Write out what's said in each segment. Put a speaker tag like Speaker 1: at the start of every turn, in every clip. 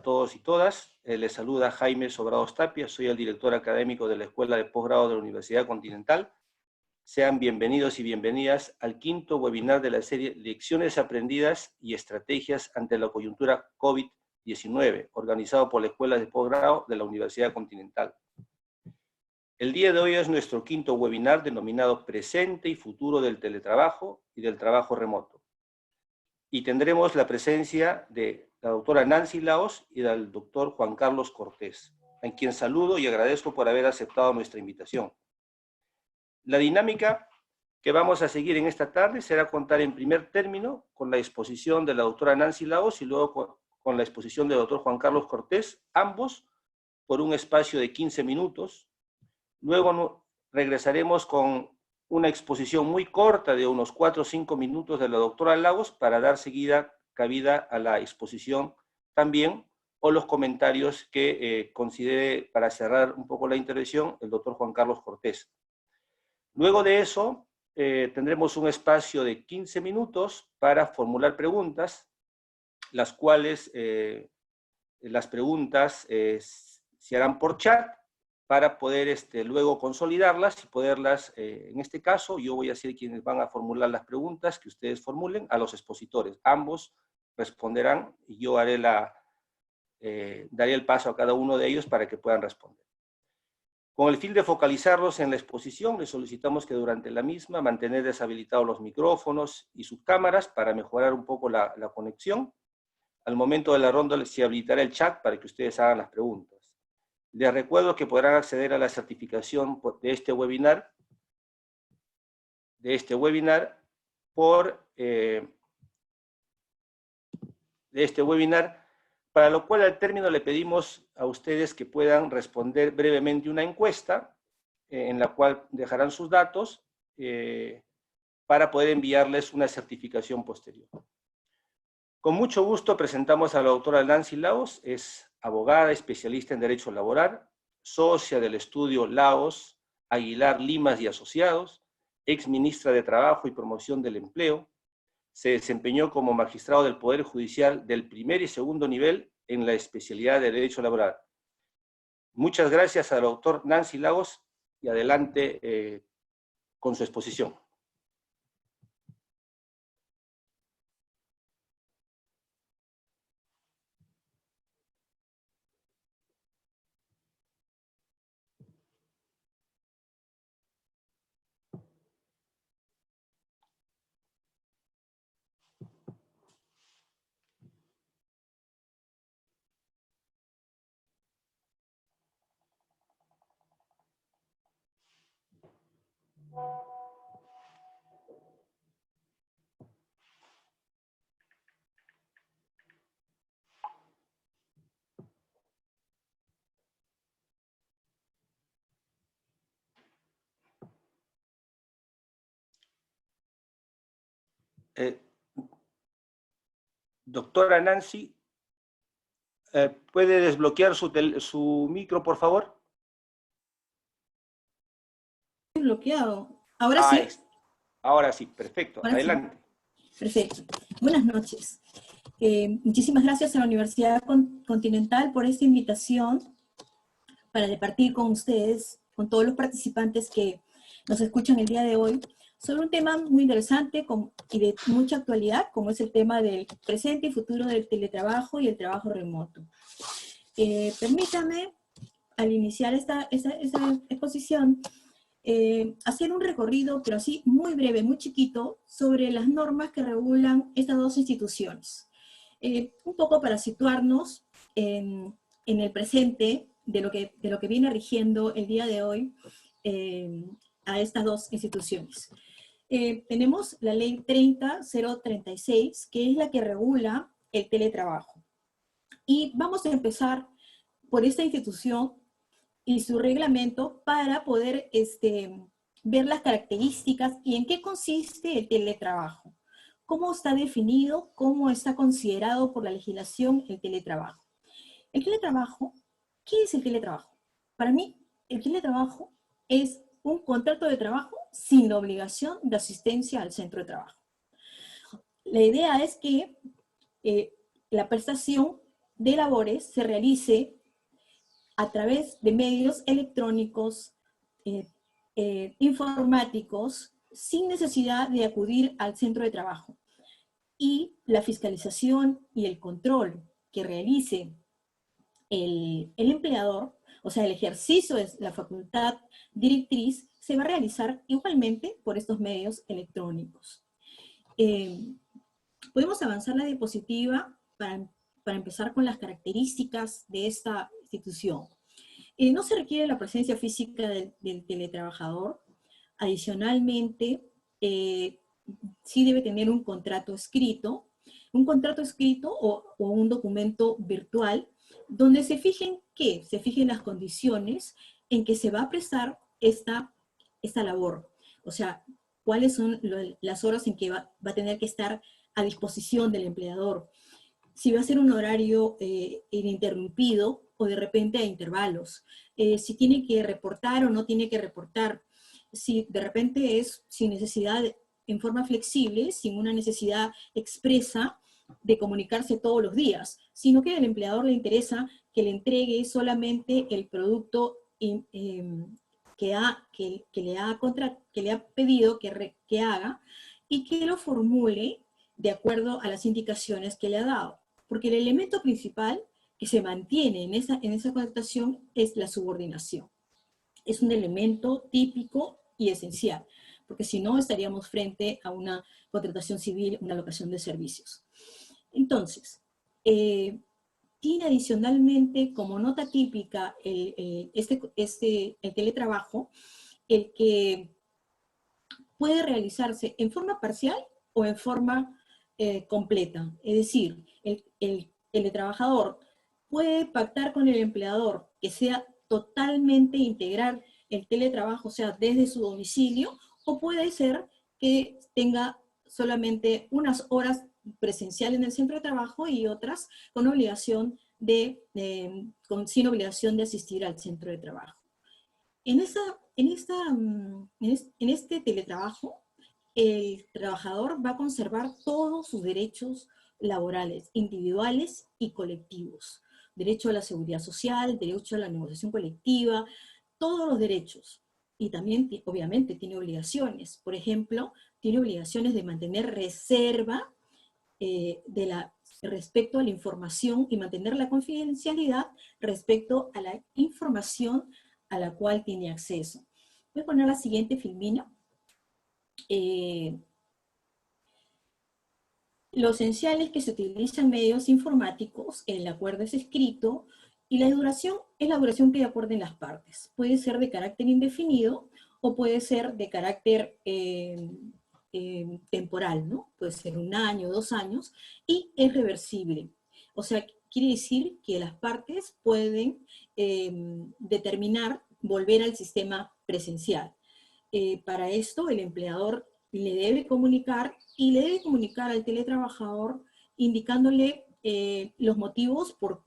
Speaker 1: todos y todas. Les saluda Jaime Sobrados Tapia, soy el director académico de la Escuela de Posgrado de la Universidad Continental. Sean bienvenidos y bienvenidas al quinto webinar de la serie Lecciones aprendidas y estrategias ante la coyuntura COVID-19, organizado por la Escuela de Posgrado de la Universidad Continental. El día de hoy es nuestro quinto webinar denominado Presente y Futuro del Teletrabajo y del Trabajo Remoto. Y tendremos la presencia de la doctora Nancy Laos y del doctor Juan Carlos Cortés, a quien saludo y agradezco por haber aceptado nuestra invitación. La dinámica que vamos a seguir en esta tarde será contar en primer término con la exposición de la doctora Nancy Laos y luego con la exposición del doctor Juan Carlos Cortés, ambos por un espacio de 15 minutos. Luego regresaremos con una exposición muy corta de unos 4 o 5 minutos de la doctora Lagos para dar cabida a la exposición también, o los comentarios que considere para cerrar un poco la intervención el doctor Juan Carlos Cortés. Luego de eso tendremos un espacio de 15 minutos para formular preguntas, las cuales las preguntas se harán por chat, para poder luego consolidarlas y poderlas, en este caso, yo voy a ser quienes van a formular las preguntas que ustedes formulen a los expositores. Ambos responderán y yo haré daré el paso a cada uno de ellos para que puedan responder. Con el fin de focalizarlos en la exposición, les solicitamos que durante la misma mantener deshabilitados los micrófonos y sus cámaras para mejorar un poco la conexión. Al momento de la ronda se habilitará el chat para que ustedes hagan las preguntas. Les recuerdo que podrán acceder a la certificación de este webinar, para lo cual al término le pedimos a ustedes que puedan responder brevemente una encuesta, en la cual dejarán sus datos para poder enviarles una certificación posterior. Con mucho gusto presentamos a la doctora Nancy Laos, es abogada, especialista en Derecho Laboral, socia del estudio Laos, Aguilar, Limas y Asociados, ex ministra de Trabajo y Promoción del Empleo. Se desempeñó como magistrado del Poder Judicial del primer y segundo nivel en la especialidad de Derecho Laboral. Muchas gracias al doctor Nancy Laos y adelante con su exposición. Doctora Nancy, ¿puede desbloquear su micro, por favor?
Speaker 2: Bloqueado. ¿Ahora sí?
Speaker 1: Ahora sí, perfecto.
Speaker 2: Ahora
Speaker 1: adelante.
Speaker 2: Sí. Perfecto. Buenas noches. Muchísimas gracias a la Universidad Continental por esta invitación para departir con ustedes, con todos los participantes que nos escuchan el día de hoy, sobre un tema muy interesante y de mucha actualidad, como es el tema del presente y futuro del teletrabajo y el trabajo remoto. Permítame, al iniciar esta exposición, hacer un recorrido, pero así muy breve, muy chiquito, sobre las normas que regulan estas dos instituciones. Un poco para situarnos en el presente de lo que viene rigiendo el día de hoy a estas dos instituciones. Tenemos la ley 30.036, que es la que regula el teletrabajo. Y vamos a empezar por esta institución y su reglamento para poder ver las características y en qué consiste el teletrabajo. ¿Cómo está definido? ¿Cómo está considerado por la legislación el teletrabajo? El teletrabajo, ¿qué es el teletrabajo? Para mí, el teletrabajo es un contrato de trabajo sin la obligación de asistencia al centro de trabajo. La idea es que la prestación de labores se realice a través de medios electrónicos, informáticos, sin necesidad de acudir al centro de trabajo. Y la fiscalización y el control que realice el empleador, o sea, el ejercicio de la facultad directriz, se va a realizar igualmente por estos medios electrónicos. Podemos avanzar la diapositiva para empezar con las características de esta institución. No se requiere la presencia física del teletrabajador. Adicionalmente, sí debe tener un contrato escrito o un documento virtual donde se fijen las condiciones en que se va a prestar esta labor. O sea, cuáles son las horas en que va a tener que estar a disposición del empleador. Si va a ser un horario ininterrumpido o de repente a intervalos. Si tiene que reportar o no tiene que reportar. Si de repente es sin necesidad, en forma flexible, sin una necesidad expresa de comunicarse todos los días, sino que al empleador le interesa que le entregue solamente el producto que le ha pedido que haga y que lo formule de acuerdo a las indicaciones que le ha dado. Porque el elemento principal que se mantiene en esa contratación es la subordinación. Es un elemento típico y esencial, porque si no estaríamos frente a una contratación civil, una locación de servicios. Entonces, tiene adicionalmente como nota típica el teletrabajo, el que puede realizarse en forma parcial o en forma completa. Es decir, el teletrabajador puede pactar con el empleador que sea totalmente integrar el teletrabajo, o sea, desde su domicilio, o puede ser que tenga solamente unas horas presenciales en el centro de trabajo y otras con obligación sin obligación de asistir al centro de trabajo. En este teletrabajo, el trabajador va a conservar todos sus derechos laborales, individuales y colectivos. Derecho a la seguridad social, derecho a la negociación colectiva, todos los derechos. Y también, obviamente, tiene obligaciones. Por ejemplo, tiene obligaciones de mantener reserva respecto a la información y mantener la confidencialidad respecto a la información a la cual tiene acceso. Voy a poner la siguiente filmina. Lo esencial es que se utilizan medios informáticos, el acuerdo es escrito, y la duración es la duración que acuerden las partes. Puede ser de carácter indefinido o puede ser de carácter temporal, ¿no? Puede ser 1 año, 2 años, y es reversible. O sea, quiere decir que las partes pueden determinar volver al sistema presencial. Para esto, el empleador le debe comunicar al teletrabajador indicándole los motivos por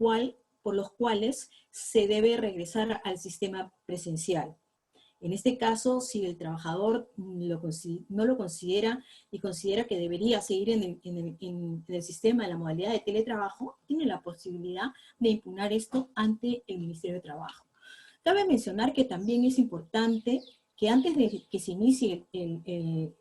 Speaker 2: los cuales se debe regresar al sistema presencial. En este caso, si el trabajador no lo considera y considera que debería seguir en el sistema, en la modalidad de teletrabajo, tiene la posibilidad de impugnar esto ante el Ministerio de Trabajo. Cabe mencionar que también es importante que antes de que se inicie el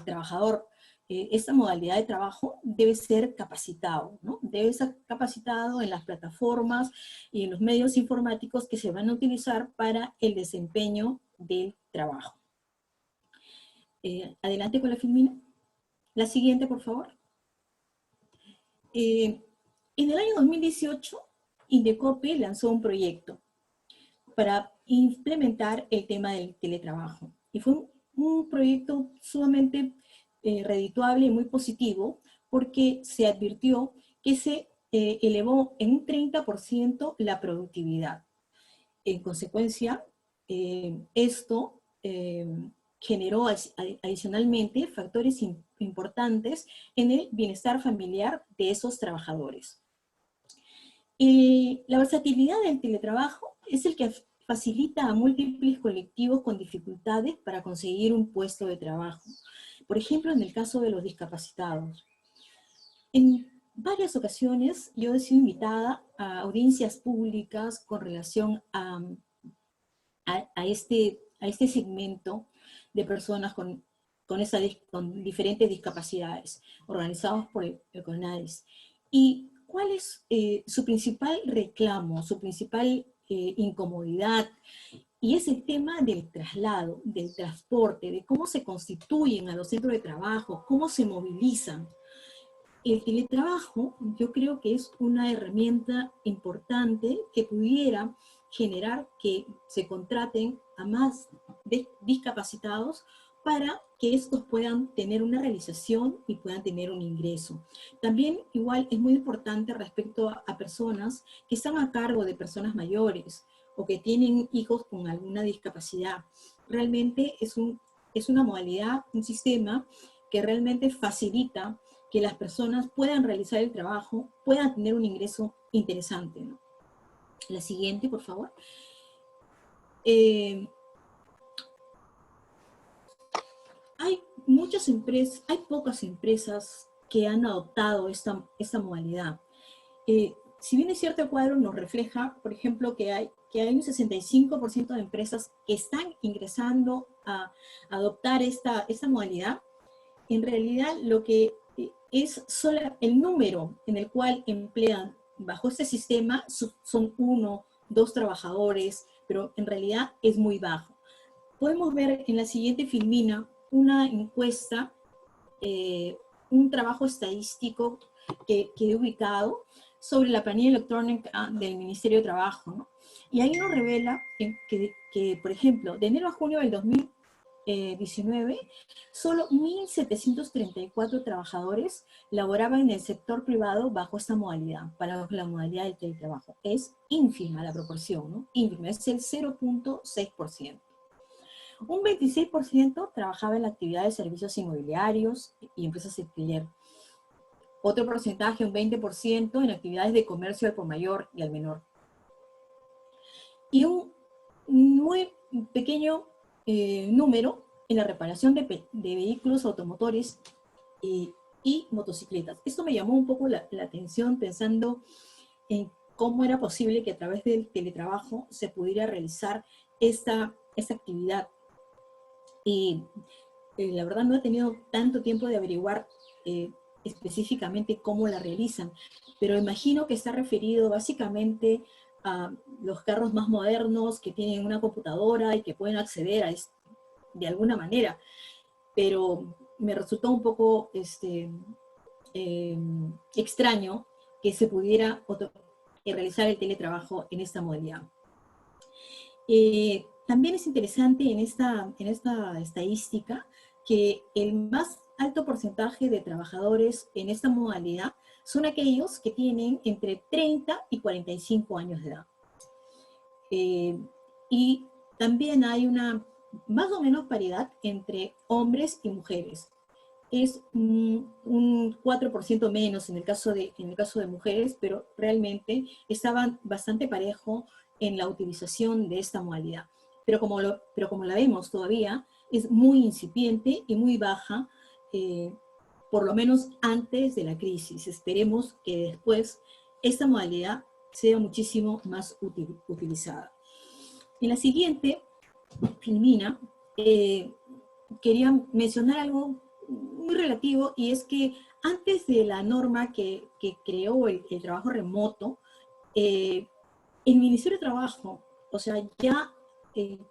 Speaker 2: trabajador esta modalidad de trabajo debe ser capacitado, ¿no? Debe ser capacitado en las plataformas y en los medios informáticos que se van a utilizar para el desempeño del trabajo. Adelante con la filmina. La siguiente, por favor. En el año 2018, Indecopi lanzó un proyecto para implementar el tema del teletrabajo. Y fue un proyecto sumamente redituable y muy positivo, porque se advirtió que se elevó en un 30% la productividad. En consecuencia, esto generó adicionalmente factores importantes en el bienestar familiar de esos trabajadores. La versatilidad del teletrabajo es el que facilita a múltiples colectivos con dificultades para conseguir un puesto de trabajo. Por ejemplo, en el caso de los discapacitados. varias ocasiones yo he sido invitada a audiencias públicas con relación a este segmento de personas con diferentes discapacidades, organizados por el CONADIS. ¿Y cuál es su principal reclamo, su principal incomodidad? Y es el tema del traslado, del transporte, de cómo se constituyen a los centros de trabajo, cómo se movilizan. El teletrabajo yo creo que es una herramienta importante que pudiera generar que se contraten a más discapacitados para que estos puedan tener una realización y puedan tener un ingreso. También igual es muy importante respecto a personas que están a cargo de personas mayores o que tienen hijos con alguna discapacidad. Realmente es una modalidad, un sistema que realmente facilita que las personas puedan realizar el trabajo, puedan tener un ingreso interesante, ¿no? La siguiente, por favor. Hay pocas empresas que han adoptado esta modalidad. Si bien es cierto, el cuadro nos refleja, por ejemplo, que hay un 65% de empresas que están ingresando a adoptar esta modalidad. En realidad, lo que es solo el número en el cual emplean bajo este sistema son 1, 2 trabajadores, pero en realidad es muy bajo. Podemos ver en la siguiente filmina una encuesta, un trabajo estadístico que he ubicado sobre la planilla electrónica del Ministerio de Trabajo, ¿no? Y ahí nos revela que, por ejemplo, de enero a junio del 2019, solo 1.734 trabajadores laboraban en el sector privado bajo esta modalidad, para la modalidad del teletrabajo. Es ínfima la proporción, ¿no? Ínfima, es el 0.6%. Un 26% trabajaba en la actividad de servicios inmobiliarios y empresas de alquiler. Otro porcentaje, un 20%, en actividades de comercio al por mayor y al menor. Y un muy pequeño número en la reparación de vehículos automotores y motocicletas. Esto me llamó un poco la atención pensando en cómo era posible que a través del teletrabajo se pudiera realizar esta actividad. Y la verdad no he tenido tanto tiempo de averiguar específicamente cómo la realizan, pero imagino que está referido básicamente a los carros más modernos que tienen una computadora y que pueden acceder a esto de alguna manera, pero me resultó un poco extraño que se pudiera realizar el teletrabajo en esta modalidad. También es interesante en esta estadística que el más alto porcentaje de trabajadores en esta modalidad son aquellos que tienen entre 30 y 45 años de edad. Y también hay una más o menos paridad entre hombres y mujeres. Es un 4% menos en el caso de mujeres, pero realmente estaban bastante parejo en la utilización de esta modalidad. Pero como la vemos todavía, es muy incipiente y muy baja, por lo menos antes de la crisis. Esperemos que después esta modalidad sea muchísimo más utilizada. En la siguiente filmina, quería mencionar algo muy relativo, y es que antes de la norma que creó el trabajo remoto, el Ministerio de Trabajo, o sea, ya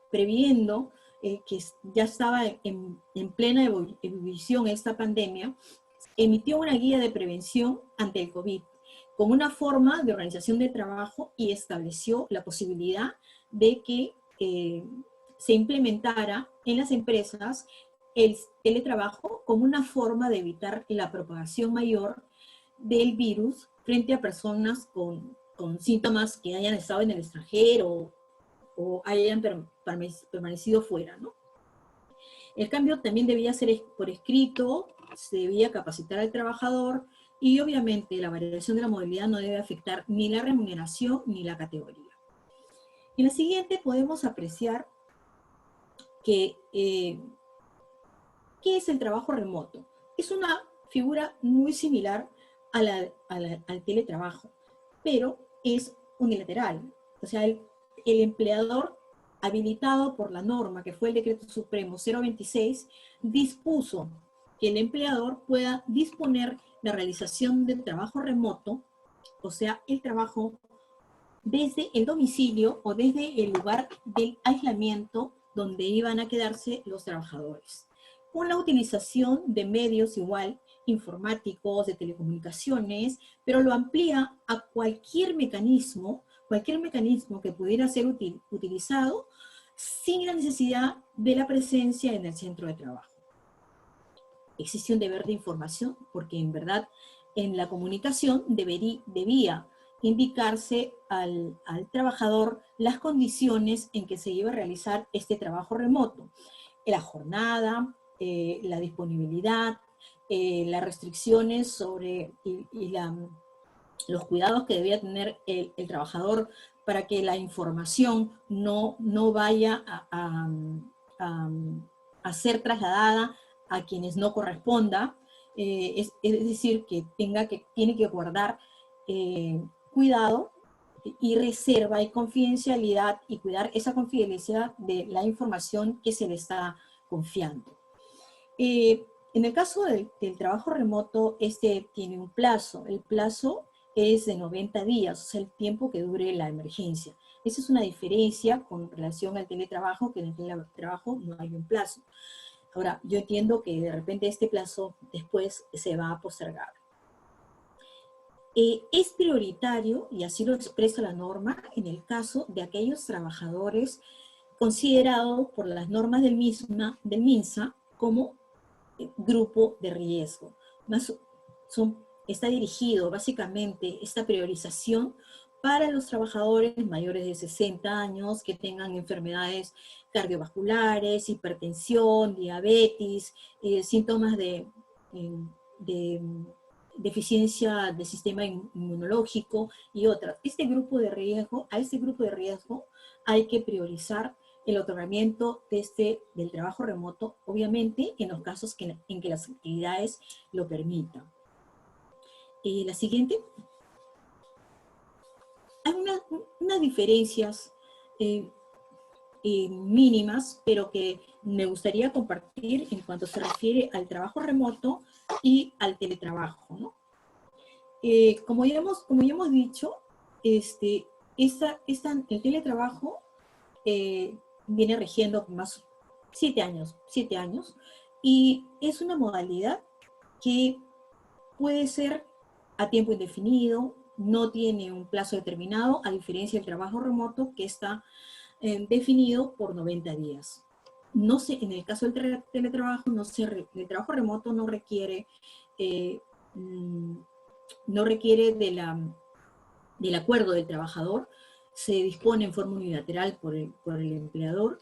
Speaker 2: previendo que ya estaba en plena ebullición esta pandemia, emitió una guía de prevención ante el COVID, con una forma de organización de trabajo, y estableció la posibilidad de que se implementara en las empresas el teletrabajo como una forma de evitar la propagación mayor del virus frente a personas con síntomas que hayan estado en el extranjero o hayan permanecido fuera, ¿no? El cambio también debía ser por escrito, se debía capacitar al trabajador, y obviamente la variación de la movilidad no debe afectar ni la remuneración ni la categoría. En la siguiente podemos apreciar que ¿qué es el trabajo remoto? Es una figura muy similar al teletrabajo, pero es unilateral. O sea, el empleador habilitado por la norma, que fue el Decreto Supremo 026, dispuso que el empleador pueda disponer la realización del trabajo remoto, o sea, el trabajo desde el domicilio o desde el lugar del aislamiento donde iban a quedarse los trabajadores, con la utilización de medios igual informáticos, de telecomunicaciones, pero lo amplía a cualquier mecanismo que pudiera ser utilizado sin la necesidad de la presencia en el centro de trabajo. Existe un deber de información, porque en verdad en la comunicación debía indicarse al trabajador las condiciones en que se iba a realizar este trabajo remoto, la jornada, la disponibilidad, las restricciones sobre los cuidados que debía tener el trabajador para que la información no vaya a ser trasladada a quienes no corresponda, es decir, que tiene que guardar cuidado y reserva y confidencialidad y cuidar esa confidencialidad de la información que se le está confiando. En el caso del trabajo remoto, este tiene un plazo. El plazo es de 90 días, o sea, el tiempo que dure la emergencia. Esa es una diferencia con relación al teletrabajo, que en el teletrabajo no hay un plazo. Ahora, yo entiendo que de repente este plazo después se va a postergar. Es prioritario, y así lo expresa la norma, en el caso de aquellos trabajadores considerados por las normas del MINSA como grupo de riesgo. Está dirigido básicamente esta priorización para los trabajadores mayores de 60 años que tengan enfermedades cardiovasculares, hipertensión, diabetes, síntomas de deficiencia del sistema inmunológico y otras. A este grupo de riesgo hay que priorizar el otorgamiento del trabajo remoto, obviamente en los casos en que las actividades lo permitan. La siguiente. Hay unas diferencias mínimas, pero que me gustaría compartir en cuanto se refiere al trabajo remoto y al teletrabajo, ¿no? Como ya hemos dicho, el teletrabajo viene rigiendo más 7 años, y es una modalidad que puede ser a tiempo indefinido, no tiene un plazo determinado, a diferencia del trabajo remoto que está definido por 90 días. No sé, en el caso del teletrabajo, el trabajo remoto no requiere del acuerdo del trabajador, se dispone en forma unilateral por el empleador.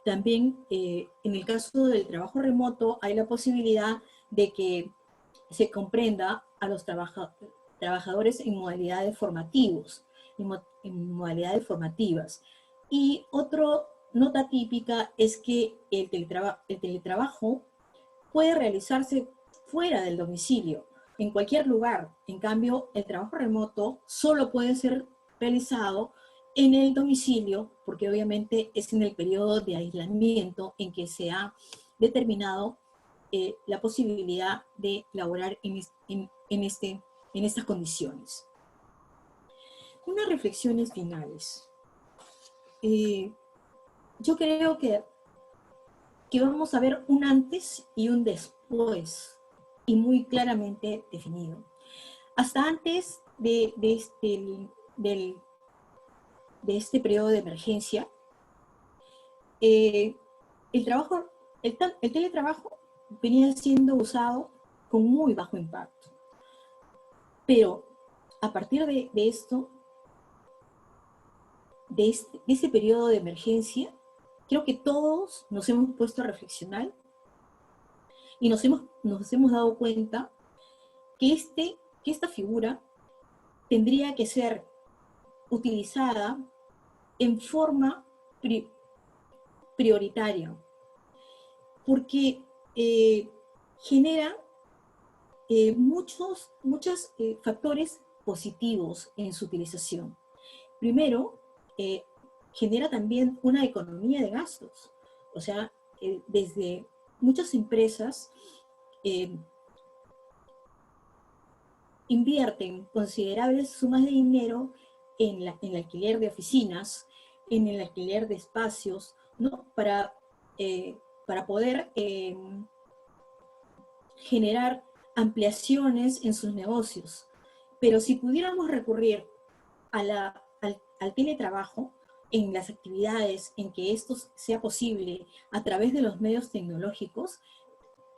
Speaker 2: También en el caso del trabajo remoto hay la posibilidad de que se comprenda a los trabajadores en modalidades formativas. Y otra nota típica es que el teletrabajo puede realizarse fuera del domicilio, en cualquier lugar. En cambio, el trabajo remoto solo puede ser realizado en el domicilio, porque obviamente es en el periodo de aislamiento en que se ha determinado la posibilidad de laborar en estas condiciones. Unas reflexiones finales. Yo creo que vamos a ver un antes y un después, y muy claramente definido. Hasta antes de este periodo de emergencia, el teletrabajo venía siendo usado con muy bajo impacto. Pero a partir de ese periodo de emergencia, creo que todos nos hemos puesto a reflexionar y nos hemos dado cuenta que esta figura tendría que ser utilizada en forma prioritaria, porque genera muchos factores positivos en su utilización. Primero, genera también una economía de gastos. O sea, desde muchas empresas invierten considerables sumas de dinero en el alquiler de oficinas, en el alquiler de espacios, ¿no? Para poder generar ampliaciones en sus negocios. Pero si pudiéramos recurrir al teletrabajo, en las actividades en que esto sea posible a través de los medios tecnológicos,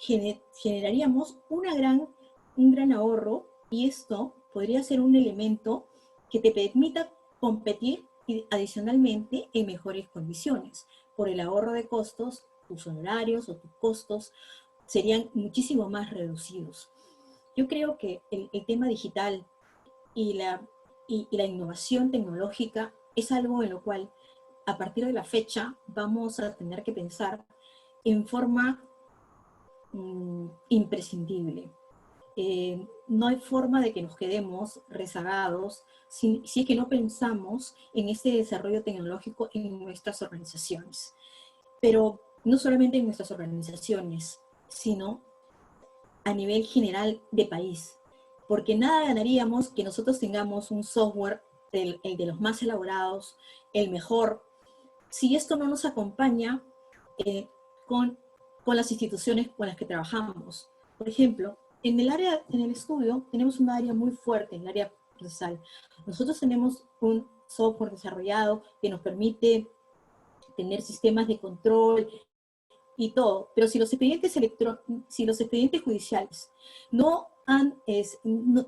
Speaker 2: generaríamos un gran ahorro, y esto podría ser un elemento que te permita competir adicionalmente en mejores condiciones. Por el ahorro de costos, tus honorarios o tus costos serían muchísimo más reducidos. Yo creo que el tema digital y la innovación tecnológica es algo en lo cual, a partir de la fecha, vamos a tener que pensar en forma imprescindible. No hay forma de que nos quedemos rezagados si es que no pensamos en este desarrollo tecnológico en nuestras organizaciones. Pero no solamente en nuestras organizaciones, sino a nivel general de país. Porque nada ganaríamos que nosotros tengamos un software, el de los más elaborados, el mejor, si esto no nos acompaña con las instituciones con las que trabajamos. Por ejemplo, en el estudio tenemos un área muy fuerte, el área procesal. Nosotros tenemos un software desarrollado que nos permite tener sistemas de control y todo, pero si los expedientes judiciales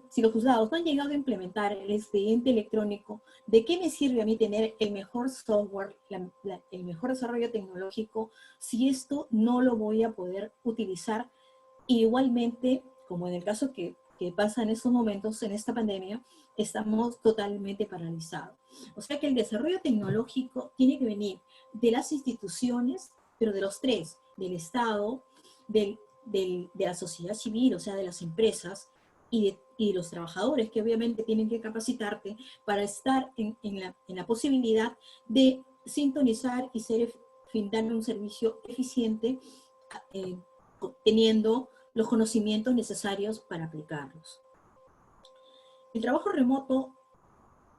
Speaker 2: si los juzgados no han llegado a implementar el expediente electrónico, ¿de qué me sirve a mí tener el mejor software, el mejor desarrollo tecnológico, si esto no lo voy a poder utilizar? Igualmente, como en el caso que pasa en estos momentos, en esta pandemia, estamos totalmente paralizados. O sea que el desarrollo tecnológico tiene que venir de las instituciones, pero de los tres, del Estado, de la sociedad civil, o sea, de las empresas, y los trabajadores, que obviamente tienen que capacitarte para estar en la posibilidad de sintonizar y brindar un servicio eficiente, teniendo los conocimientos necesarios para aplicarlos. El trabajo remoto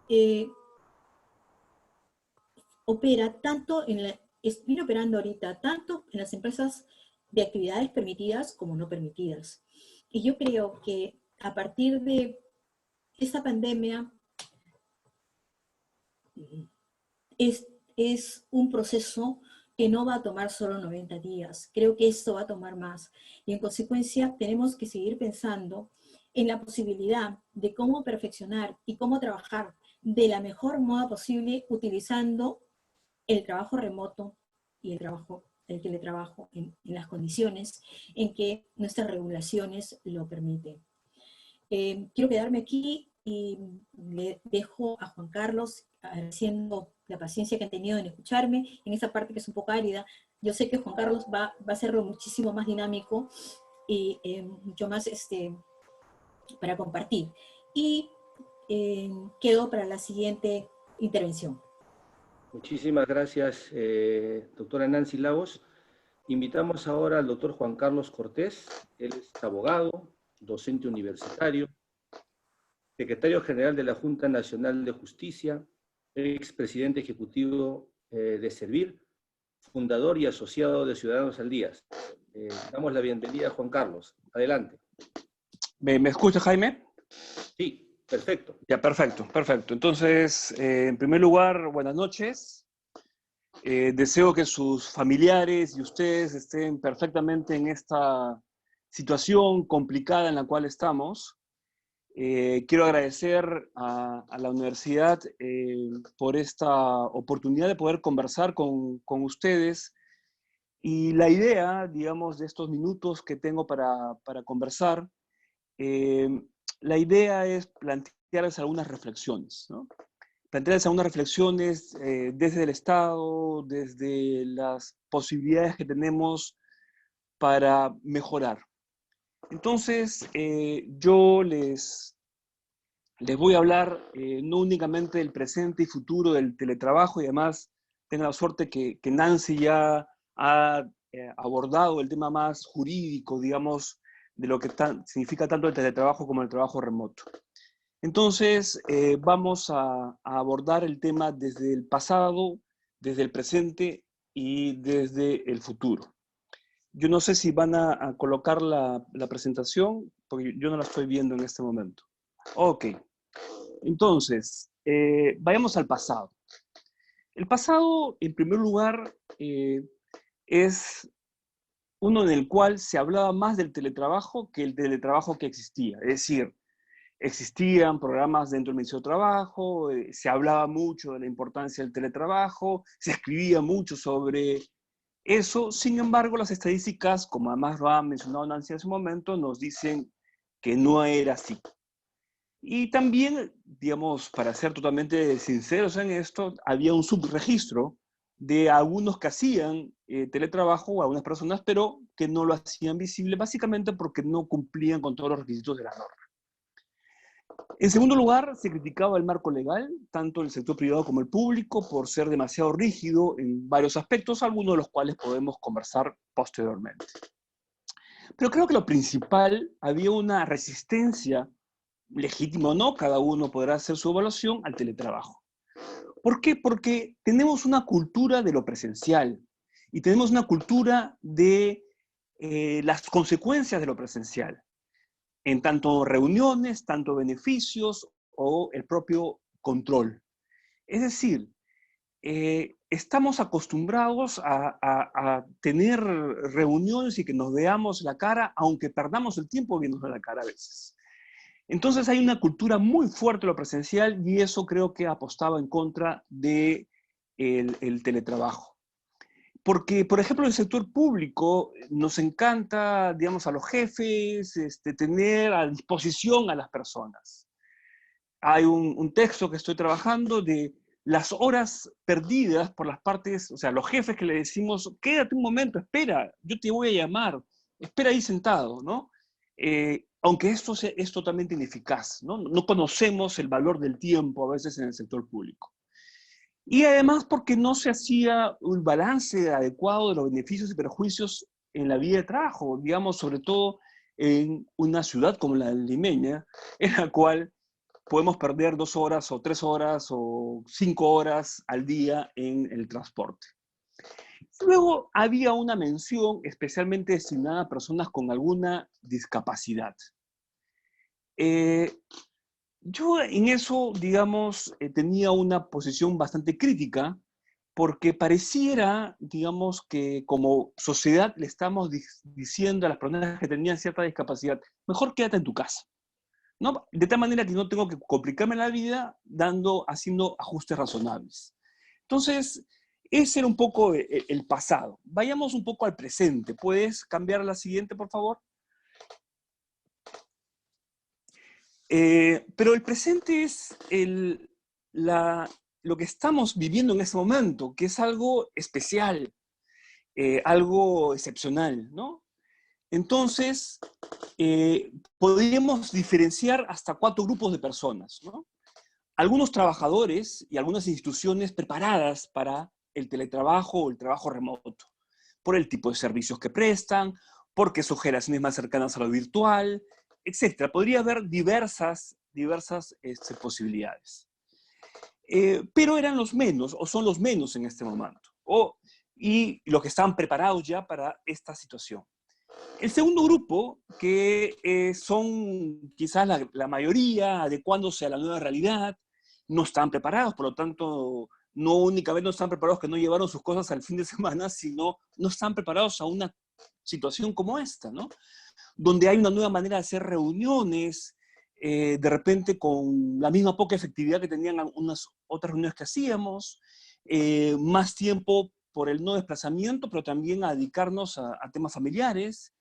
Speaker 2: viene operando ahorita tanto en las empresas de actividades permitidas como no permitidas. Y yo creo que a partir de esta pandemia es un proceso que no va a tomar solo 90 días. Creo que esto va a tomar más. Y en consecuencia tenemos que seguir pensando en la posibilidad de cómo perfeccionar y cómo trabajar de la mejor modo posible utilizando el trabajo remoto y el teletrabajo en las condiciones en que nuestras regulaciones lo permiten. Quiero quedarme aquí y le dejo a Juan Carlos, agradeciendo la paciencia que han tenido en escucharme en esta parte que es un poco árida. Yo sé que Juan Carlos va a hacerlo muchísimo más dinámico y mucho más para compartir. Y quedo para la siguiente intervención.
Speaker 1: Muchísimas gracias, doctora Nancy Lagos. Invitamos ahora al doctor Juan Carlos Cortés. Él es abogado, docente universitario, secretario general de la Junta Nacional de Justicia, expresidente ejecutivo de Servir, fundador y asociado de Ciudadanos al Día. Damos la bienvenida a Juan Carlos. Adelante.
Speaker 3: ¿Me escucha, Jaime?
Speaker 1: Sí. Perfecto.
Speaker 3: Ya, perfecto. Entonces, en primer lugar, buenas noches. Deseo que sus familiares y ustedes estén perfectamente en esta situación complicada en la cual estamos. Quiero agradecer a la universidad por esta oportunidad de poder conversar con ustedes. Y la idea, digamos, de estos minutos que tengo para conversar, la idea es plantearles algunas reflexiones, ¿no? Plantearles algunas reflexiones desde el Estado, desde las posibilidades que tenemos para mejorar. Entonces, yo les voy a hablar no únicamente del presente y futuro del teletrabajo, y además tengo la suerte que Nancy ya ha abordado el tema más jurídico, digamos, de lo que significa tanto el teletrabajo como el trabajo remoto. Entonces, vamos a abordar el tema desde el pasado, desde el presente y desde el futuro. Yo no sé si van a colocar la presentación, porque yo no la estoy viendo en este momento. Ok. Entonces, vayamos al pasado. El pasado, en primer lugar, es uno en el cual se hablaba más del teletrabajo que el teletrabajo que existía. Es decir, existían programas dentro del Ministerio de Trabajo, se hablaba mucho de la importancia del teletrabajo, se escribía mucho sobre eso. Sin embargo, las estadísticas, como además lo ha mencionado Nancy hace un momento, nos dicen que no era así. Y también, digamos, para ser totalmente sinceros en esto, había un subregistro de algunos que hacían teletrabajo, algunas personas, pero que no lo hacían visible, básicamente porque no cumplían con todos los requisitos de la norma. En segundo lugar, se criticaba el marco legal, tanto el sector privado como el público, por ser demasiado rígido en varios aspectos, algunos de los cuales podemos conversar posteriormente. Pero creo que lo principal, había una resistencia, legítimo o no, cada uno podrá hacer su evaluación, al teletrabajo. ¿Por qué? Porque tenemos una cultura de lo presencial y tenemos una cultura de las consecuencias de lo presencial, en tanto reuniones, tanto beneficios o el propio control. Es decir, estamos acostumbrados a tener reuniones y que nos veamos la cara, aunque perdamos el tiempo viéndonos la cara a veces. Entonces hay una cultura muy fuerte de lo presencial y eso creo que apostaba en contra del teletrabajo. Porque, por ejemplo, en el sector público nos encanta, digamos, a los jefes, tener a disposición a las personas. Hay un texto que estoy trabajando de las horas perdidas por las partes, o sea, los jefes que le decimos, quédate un momento, espera, yo te voy a llamar, espera ahí sentado, ¿no? Aunque esto es totalmente ineficaz, ¿no? No conocemos el valor del tiempo a veces en el sector público. Y además porque no se hacía un balance adecuado de los beneficios y perjuicios en la vida de trabajo, digamos, sobre todo en una ciudad como la limeña, en la cual podemos perder 2 horas o 3 horas o 5 horas al día en el transporte. Luego había una mención especialmente destinada a personas con alguna discapacidad. Yo en eso, digamos, tenía una posición bastante crítica porque pareciera, digamos, que como sociedad le estamos diciendo a las personas que tenían cierta discapacidad, mejor quédate en tu casa, ¿no? De tal manera que no tengo que complicarme la vida haciendo ajustes razonables. Entonces, ese era un poco el pasado. Vayamos un poco al presente. ¿Puedes cambiar a la siguiente, por favor? Pero el presente es lo que estamos viviendo en este momento, que es algo especial, algo excepcional, ¿no? Entonces, podríamos diferenciar hasta 4 grupos de personas, ¿no? Algunos trabajadores y algunas instituciones preparadas para el teletrabajo o el trabajo remoto, por el tipo de servicios que prestan, porque son generaciones más cercanas a lo virtual, etc. Podría haber diversas posibilidades. Pero eran los menos, o son los menos en este momento, y los que estaban preparados ya para esta situación. El segundo grupo, que son quizás la mayoría, adecuándose a la nueva realidad, no están preparados, por lo tanto, no únicamente no están preparados que no llevaron sus cosas al fin de semana, sino no están preparados a una situación como esta, ¿no? Donde hay una nueva manera de hacer reuniones, de repente con la misma poca efectividad que tenían algunas otras reuniones que hacíamos, más tiempo por el no desplazamiento, pero también a dedicarnos a temas familiares,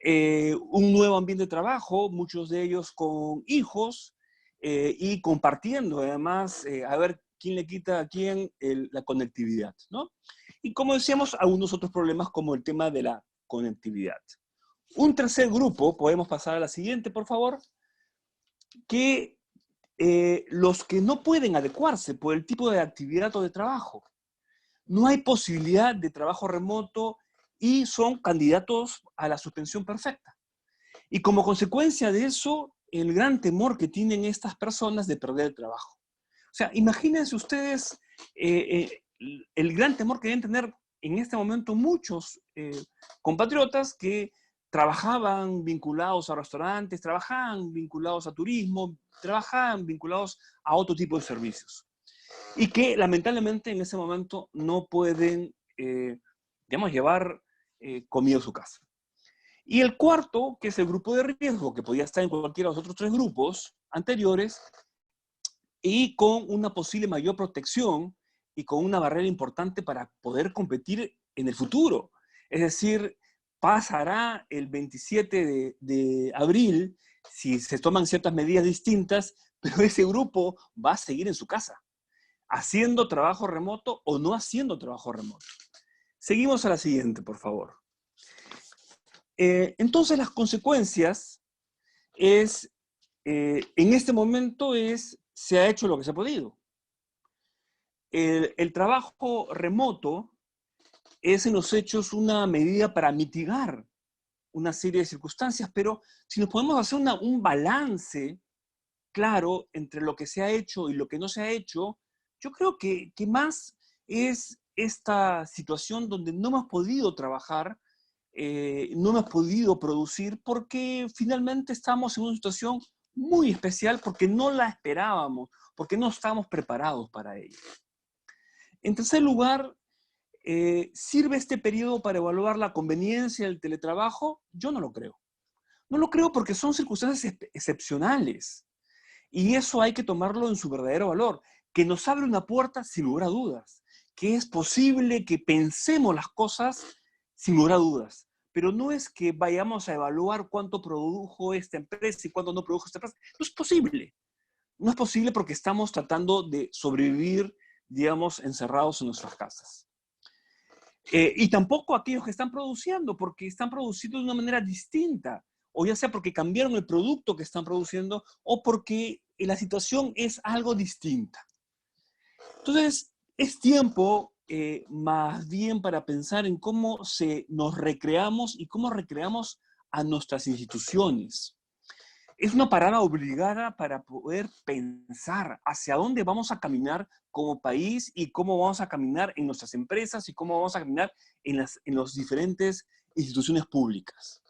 Speaker 3: un nuevo ambiente de trabajo, muchos de ellos con hijos, y compartiendo además, a ver quién le quita a quién la conectividad, ¿no? Y como decíamos, algunos otros problemas como el tema de la conectividad. Un tercer grupo, podemos pasar a la siguiente, por favor, que los que no pueden adecuarse por el tipo de actividad o de trabajo. No hay posibilidad de trabajo remoto y son candidatos a la suspensión perfecta. Y como consecuencia de eso, el gran temor que tienen estas personas de perder el trabajo. O sea, imagínense ustedes el gran temor que deben tener en este momento muchos compatriotas que trabajaban vinculados a restaurantes, trabajaban vinculados a turismo, trabajaban vinculados a otro tipo de servicios. Y que lamentablemente en ese momento no pueden, digamos, llevar comida a su casa. Y el cuarto, que es el grupo de riesgo, que podía estar en cualquiera de los otros tres grupos anteriores, y con una posible mayor protección y con una barrera importante para poder competir en el futuro. Es decir, pasará el 27 de abril si se toman ciertas medidas distintas, pero ese grupo va a seguir en su casa, haciendo trabajo remoto o no haciendo trabajo remoto. Seguimos a la siguiente, por favor. Entonces, las consecuencias es, en este momento se ha hecho lo que se ha podido. El trabajo remoto es en los hechos una medida para mitigar una serie de circunstancias, pero si nos podemos hacer un balance claro entre lo que se ha hecho y lo que no se ha hecho, yo creo que más es esta situación donde no hemos podido trabajar, no hemos podido producir, porque finalmente estamos en una situación muy especial, porque no la esperábamos, porque no estábamos preparados para ello. En tercer lugar, ¿sirve este periodo para evaluar la conveniencia del teletrabajo? Yo no lo creo. No lo creo porque son circunstancias excepcionales. Y eso hay que tomarlo en su verdadero valor, que nos abre una puerta sin lugar a dudas, que es posible que pensemos las cosas sin lugar a dudas, pero no es que vayamos a evaluar cuánto produjo esta empresa y cuánto no produjo esta empresa. No es posible. No es posible porque estamos tratando de sobrevivir, digamos, encerrados en nuestras casas. Y tampoco aquellos que están produciendo, porque están produciendo de una manera distinta, o ya sea porque cambiaron el producto que están produciendo, o porque la situación es algo distinta. Entonces, es tiempo más bien para pensar en cómo nos recreamos y cómo recreamos a nuestras instituciones. Es una parada obligada para poder pensar hacia dónde vamos a caminar como país y cómo vamos a caminar en nuestras empresas y cómo vamos a caminar en las diferentes instituciones públicas.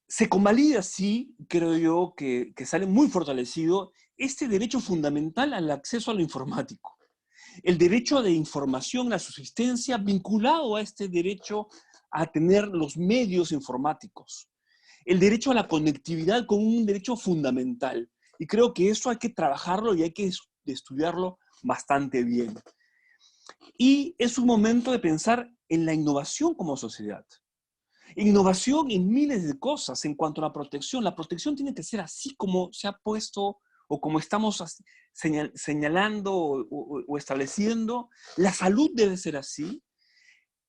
Speaker 3: Se convalida, sí, creo yo, que sale muy fortalecido este derecho fundamental al acceso a lo informático. El derecho de información, la subsistencia, vinculado a este derecho a tener los medios informáticos. El derecho a la conectividad como un derecho fundamental. Y creo que eso hay que trabajarlo y hay que estudiarlo bastante bien. Y es un momento de pensar en la innovación como sociedad. Innovación en miles de cosas en cuanto a la protección. La protección tiene que ser así como se ha puesto o como estamos señalando o estableciendo. La salud debe ser así.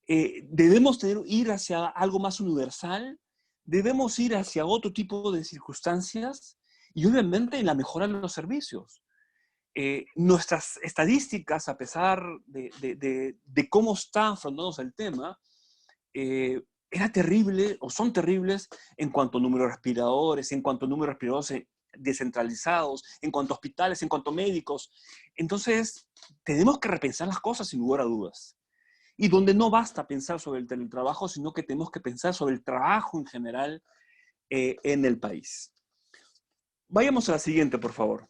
Speaker 3: Debemos ir hacia algo más universal. Debemos ir hacia otro tipo de circunstancias y obviamente en la mejora de los servicios. Nuestras estadísticas, a pesar de cómo está afrontándose el tema, era terrible o son terribles en cuanto a número de respiradores, en cuanto a número de respiradores descentralizados, en cuanto a hospitales, en cuanto a médicos. Entonces, tenemos que repensar las cosas sin lugar a dudas. Y donde no basta pensar sobre el teletrabajo, sino que tenemos que pensar sobre el trabajo en general en el país. Vayamos a la siguiente, por favor.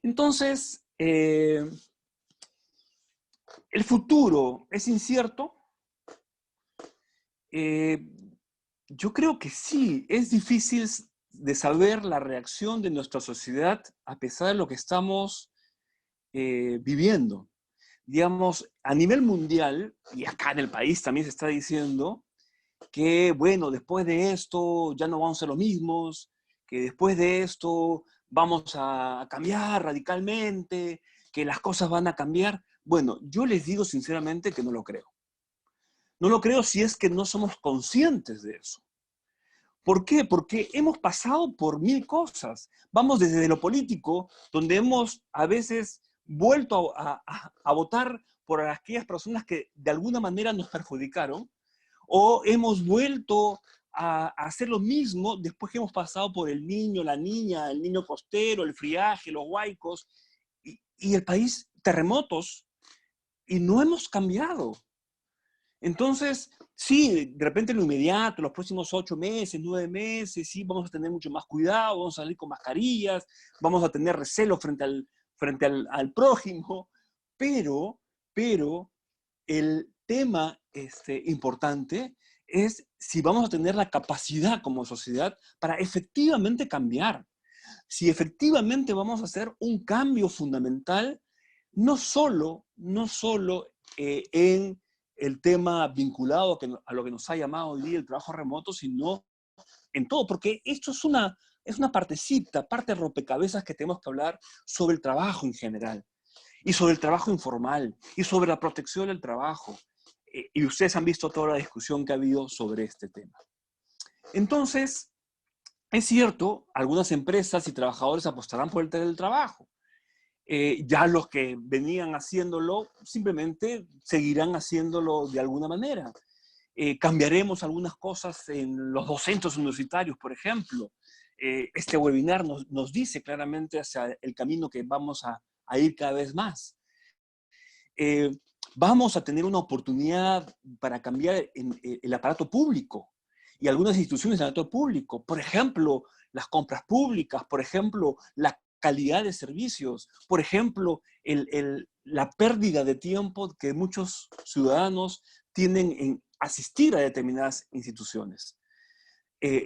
Speaker 3: Entonces, el futuro es incierto. Yo creo que sí, es difícil de saber la reacción de nuestra sociedad a pesar de lo que estamos viviendo. Digamos, a nivel mundial, y acá en el país también se está diciendo que, bueno, después de esto ya no vamos a ser los mismos, que después de esto vamos a cambiar radicalmente, que las cosas van a cambiar. Bueno, yo les digo sinceramente que no lo creo. No lo creo si es que no somos conscientes de eso. ¿Por qué? Porque hemos pasado por mil cosas. Vamos desde lo político, donde hemos a veces vuelto a votar por aquellas personas que de alguna manera nos perjudicaron, o hemos vuelto a hacer lo mismo después que hemos pasado por el niño, la niña, el niño costero, el friaje, los huaicos, y el país, terremotos, y no hemos cambiado. Entonces, sí, de repente en lo inmediato, los próximos 8 meses, 9 meses, sí, vamos a tener mucho más cuidado, vamos a salir con mascarillas, vamos a tener recelo frente al prójimo, pero el tema importante es si vamos a tener la capacidad como sociedad para efectivamente cambiar, si efectivamente vamos a hacer un cambio fundamental, no solo en el tema vinculado a lo que nos ha llamado hoy día el trabajo remoto, sino en todo, porque esto es una partecita, parte de rompecabezas que tenemos que hablar sobre el trabajo en general, y sobre el trabajo informal, y sobre la protección del trabajo. Y ustedes han visto toda la discusión que ha habido sobre este tema. Entonces, es cierto, algunas empresas y trabajadores apostarán por el teletrabajo. Ya los que venían haciéndolo simplemente seguirán haciéndolo de alguna manera. Cambiaremos algunas cosas en los docentes universitarios, por ejemplo. Este webinar nos dice claramente hacia el camino que vamos a ir cada vez más. Vamos a tener una oportunidad para cambiar el aparato público y algunas instituciones del aparato público. Por ejemplo, las compras públicas, por ejemplo, la calidad de servicios, por ejemplo, la pérdida de tiempo que muchos ciudadanos tienen en asistir a determinadas instituciones.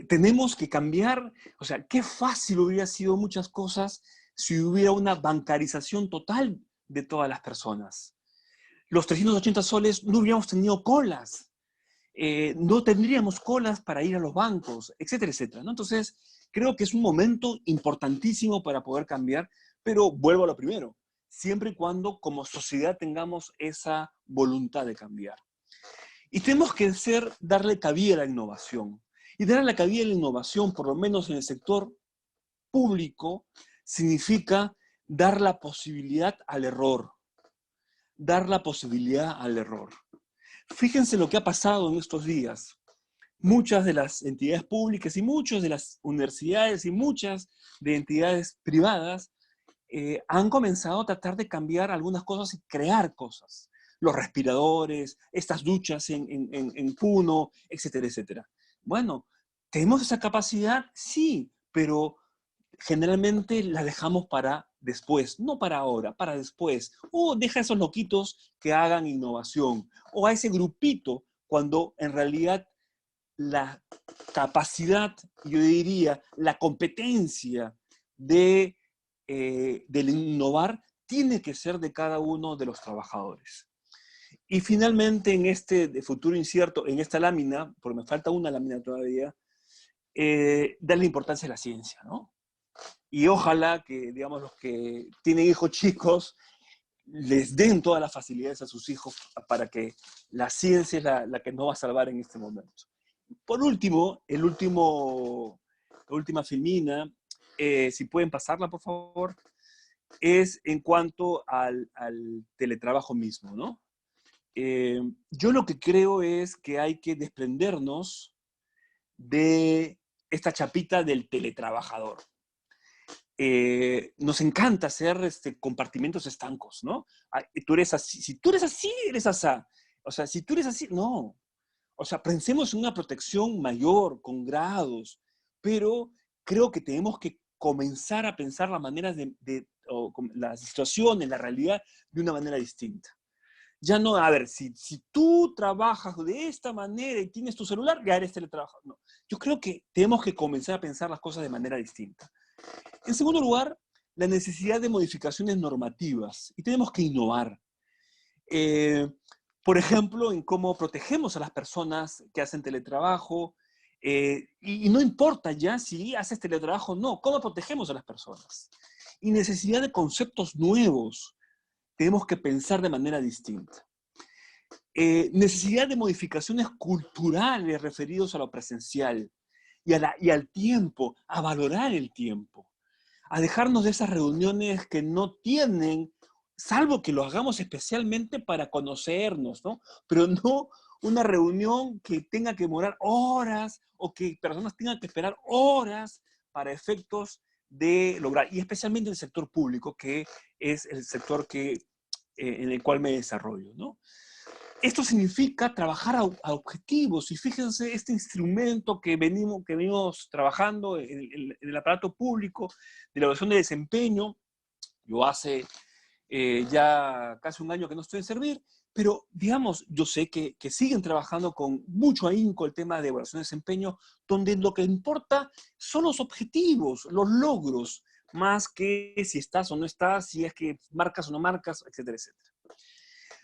Speaker 3: Tenemos que cambiar, o sea, qué fácil hubiera sido muchas cosas si hubiera una bancarización total de todas las personas. Los 380 soles no hubiéramos tenido colas, no tendríamos colas para ir a los bancos, etcétera, etcétera, ¿no? Entonces, creo que es un momento importantísimo para poder cambiar, pero vuelvo a lo primero, siempre y cuando como sociedad tengamos esa voluntad de cambiar. Y tenemos que darle cabida a la innovación. Y darle la cabida a la innovación, por lo menos en el sector público, significa dar la posibilidad al error. Dar la posibilidad al error. Fíjense lo que ha pasado en estos días. Muchas de las entidades públicas y muchas de las universidades y muchas de entidades privadas han comenzado a tratar de cambiar algunas cosas y crear cosas. Los respiradores, estas duchas en Puno, etcétera, etcétera. Bueno, ¿tenemos esa capacidad? Sí, pero generalmente la dejamos para después, no para ahora, para después. O deja a esos loquitos que hagan innovación, o a ese grupito, cuando en realidad la capacidad, yo diría, la competencia del innovar tiene que ser de cada uno de los trabajadores. Y finalmente, en este de futuro incierto, en esta lámina, porque me falta una lámina todavía, darle importancia a la ciencia, ¿no? Y ojalá que, digamos, los que tienen hijos chicos les den todas las facilidades a sus hijos para que la ciencia es la que nos va a salvar en este momento. Por último, la última filmina, si pueden pasarla, por favor, es en cuanto al teletrabajo mismo, ¿no? Yo lo que creo es que hay que desprendernos de esta chapita del teletrabajador. Nos encanta hacer compartimentos estancos, ¿no? Tú eres así, si tú eres así, eres asá. O sea, si tú eres así, no. O sea, pensemos en una protección mayor, con grados, pero creo que tenemos que comenzar a pensar las maneras la situación, la realidad, de una manera distinta. Ya no, a ver, si tú trabajas de esta manera y tienes tu celular, ya eres teletrabajador. No. Yo creo que tenemos que comenzar a pensar las cosas de manera distinta. En segundo lugar, la necesidad de modificaciones normativas. Y tenemos que innovar. Por ejemplo, en cómo protegemos a las personas que hacen teletrabajo. Y no importa ya si haces teletrabajo o no, cómo protegemos a las personas. Y necesidad de conceptos nuevos. Tenemos que pensar de manera distinta. necesidad de modificaciones culturales referidos a lo presencial y al tiempo, a valorar el tiempo, a dejarnos de esas reuniones que no tienen, salvo que lo hagamos especialmente para conocernos, ¿no? Pero no una reunión que tenga que demorar horas o que personas tengan que esperar horas para efectos de lograr, y especialmente en el sector público, que es el sector en el cual me desarrollo, ¿no? Esto significa trabajar a objetivos, y fíjense este instrumento que venimos trabajando en el aparato público de la evaluación de desempeño. Yo hace ya casi un año que no estoy en Servir, pero digamos, yo sé que siguen trabajando con mucho ahínco el tema de evaluación de desempeño, donde lo que importa son los objetivos, los logros, más que si estás o no estás, si es que marcas o no marcas, etcétera, etcétera.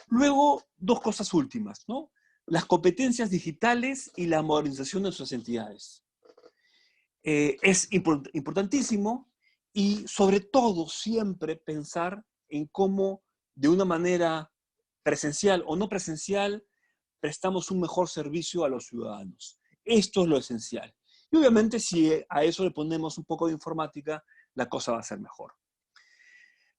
Speaker 3: Luego, dos cosas últimas, ¿no? Las competencias digitales y la modernización de nuestras entidades. Es importantísimo, y sobre todo siempre pensar en cómo de una manera presencial o no presencial prestamos un mejor servicio a los ciudadanos. Esto es lo esencial. Y obviamente si a eso le ponemos un poco de informática, la cosa va a ser mejor.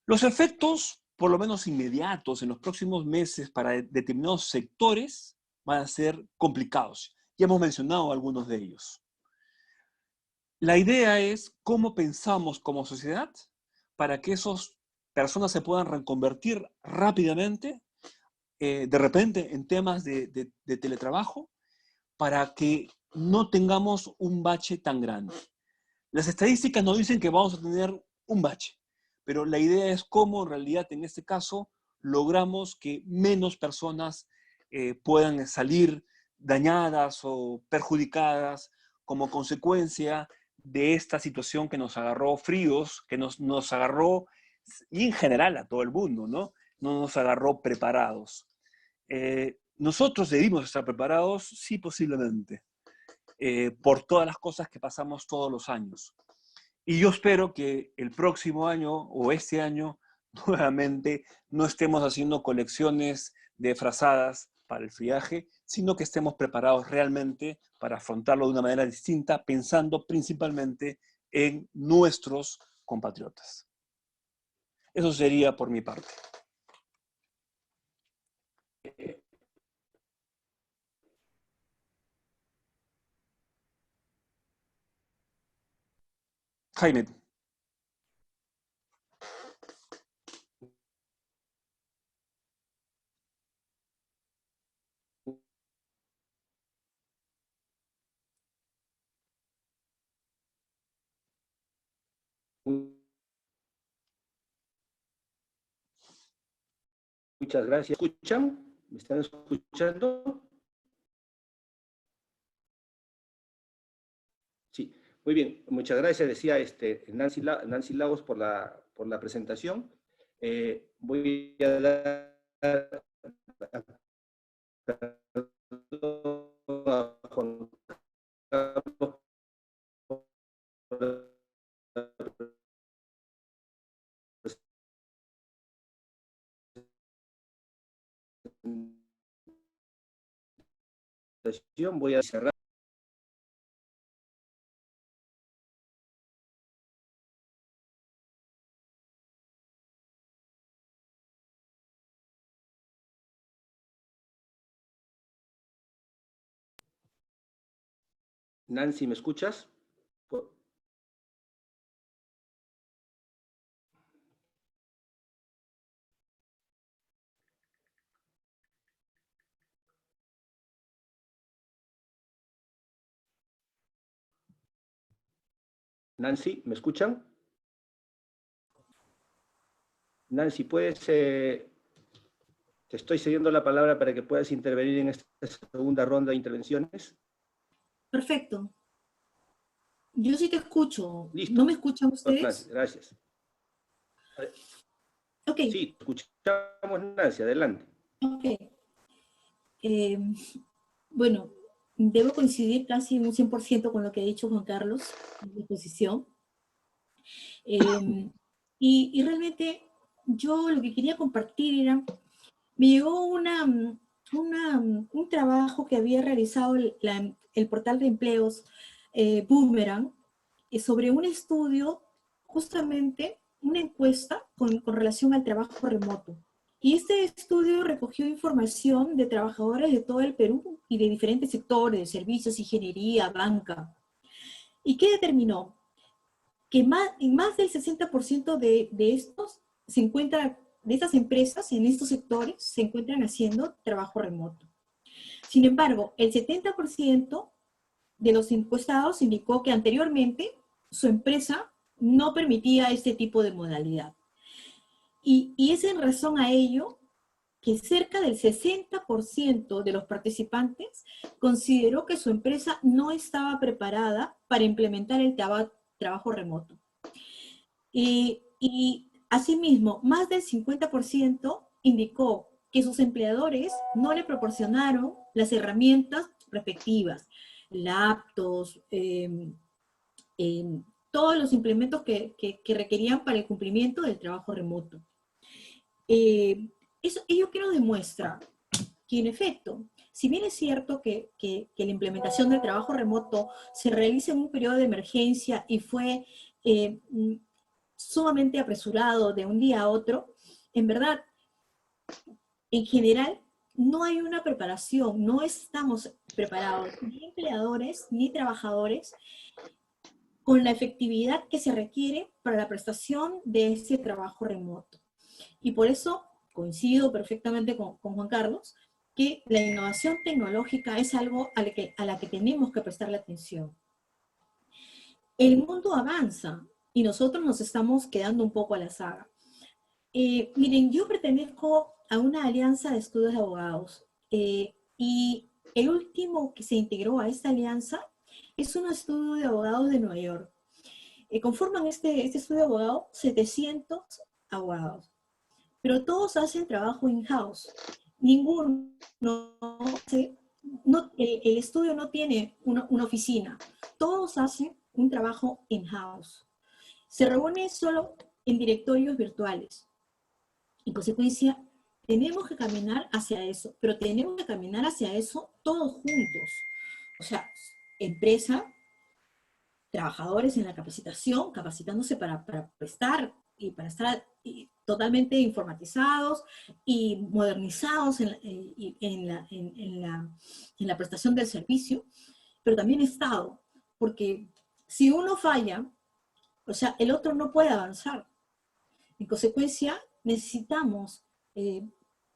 Speaker 3: Los efectos, por lo menos inmediatos, en los próximos meses para determinados sectores van a ser complicados. Ya hemos mencionado algunos de ellos. La idea es cómo pensamos como sociedad para que esas personas se puedan reconvertir rápidamente, de repente, en temas de teletrabajo, para que no tengamos un bache tan grande. Las estadísticas nos dicen que vamos a tener un bache, pero la idea es cómo en realidad en este caso logramos que menos personas puedan salir dañadas o perjudicadas como consecuencia de esta situación que nos agarró fríos, que nos agarró, y en general a todo el mundo, ¿no? No nos agarró preparados. Nosotros debimos estar preparados, sí, posiblemente, por todas las cosas que pasamos todos los años. Y yo espero que el próximo año o este año nuevamente no estemos haciendo colecciones de frazadas para el friaje, sino que estemos preparados realmente para afrontarlo de una manera distinta, pensando principalmente en nuestros compatriotas. Eso sería por mi parte. Jaime.
Speaker 1: Muchas gracias. ¿Me escuchan? ¿Me están escuchando? Sí, muy bien. Muchas gracias. Decía Nancy Lagos por la presentación. Voy a dar a Juan Carlos por la presentación. Voy a cerrar. Nancy, ¿me escuchas? Nancy, ¿me escuchan? Nancy, te estoy cediendo la palabra para que puedas intervenir en esta segunda ronda de intervenciones.
Speaker 2: Perfecto. Yo sí te escucho.
Speaker 1: Listo.
Speaker 2: ¿No me escuchan ustedes?
Speaker 1: Nancy, gracias.
Speaker 2: Ok.
Speaker 1: Sí, escuchamos, Nancy, adelante.
Speaker 2: Ok. Bueno, debo coincidir casi un 100% con lo que ha dicho Juan Carlos en mi posición. Y realmente yo lo que quería compartir era, me llegó un trabajo que había realizado el portal de empleos Boomerang sobre un estudio, justamente una encuesta con relación al trabajo remoto. Y este estudio recogió información de trabajadores de todo el Perú y de diferentes sectores, de servicios, ingeniería, banca. ¿Y qué determinó? Que en más del 60% de estos se encuentra, de estas empresas, en estos sectores, se encuentran haciendo trabajo remoto. Sin embargo, el 70% de los encuestados indicó que anteriormente su empresa no permitía este tipo de modalidad. Y es en razón a ello que cerca del 60% de los participantes consideró que su empresa no estaba preparada para implementar el trabajo remoto. Y asimismo, más del 50% indicó que sus empleadores no le proporcionaron las herramientas respectivas, laptops, todos los implementos que requerían para el cumplimiento del trabajo remoto. Ello que nos demuestra que, en efecto, si bien es cierto que la implementación del trabajo remoto se realiza en un periodo de emergencia y fue sumamente apresurado de un día a otro, en verdad, en general, no hay una preparación, no estamos preparados, ni empleadores, ni trabajadores, con la efectividad que se requiere para la prestación de ese trabajo remoto. Y por eso coincido perfectamente con Juan Carlos, que la innovación tecnológica es algo a la que tenemos que prestarle atención. El mundo avanza y nosotros nos estamos quedando un poco a la saga. Miren, yo pertenezco a una alianza de estudios de abogados y el último que se integró a esta alianza es un estudio de abogados de Nueva York. Conforman este estudio de abogados 700 abogados, pero todos hacen trabajo in-house. Ninguno, el estudio no tiene una oficina, todos hacen un trabajo in-house. Se reúne solo en directorios virtuales. En consecuencia, tenemos que caminar hacia eso, pero tenemos que caminar hacia eso todos juntos. O sea, empresa, trabajadores en la capacitación, capacitándose para prestar y para estar totalmente informatizados y modernizados en la prestación del servicio, pero también Estado, porque si uno falla, o sea, el otro no puede avanzar. En consecuencia, necesitamos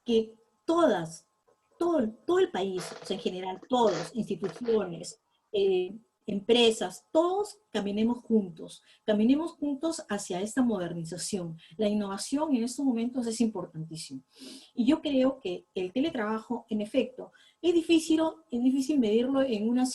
Speaker 2: que todo el país, o sea, en general, todos, instituciones, empresas, todos caminemos juntos hacia esta modernización. La innovación en estos momentos es importantísima. Y yo creo que el teletrabajo, en efecto, es difícil medirlo en una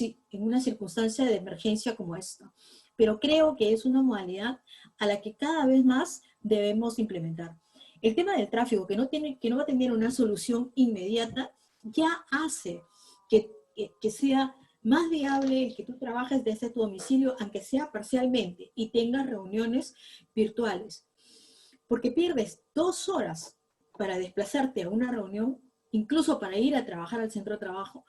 Speaker 2: circunstancia de emergencia como esta, pero creo que es una modalidad a la que cada vez más debemos implementar. El tema del tráfico, que no va a tener una solución inmediata, ya hace que sea más viable que tú trabajes desde tu domicilio, aunque sea parcialmente, y tengas reuniones virtuales. Porque pierdes 2 horas para desplazarte a una reunión, incluso para ir a trabajar al centro de trabajo,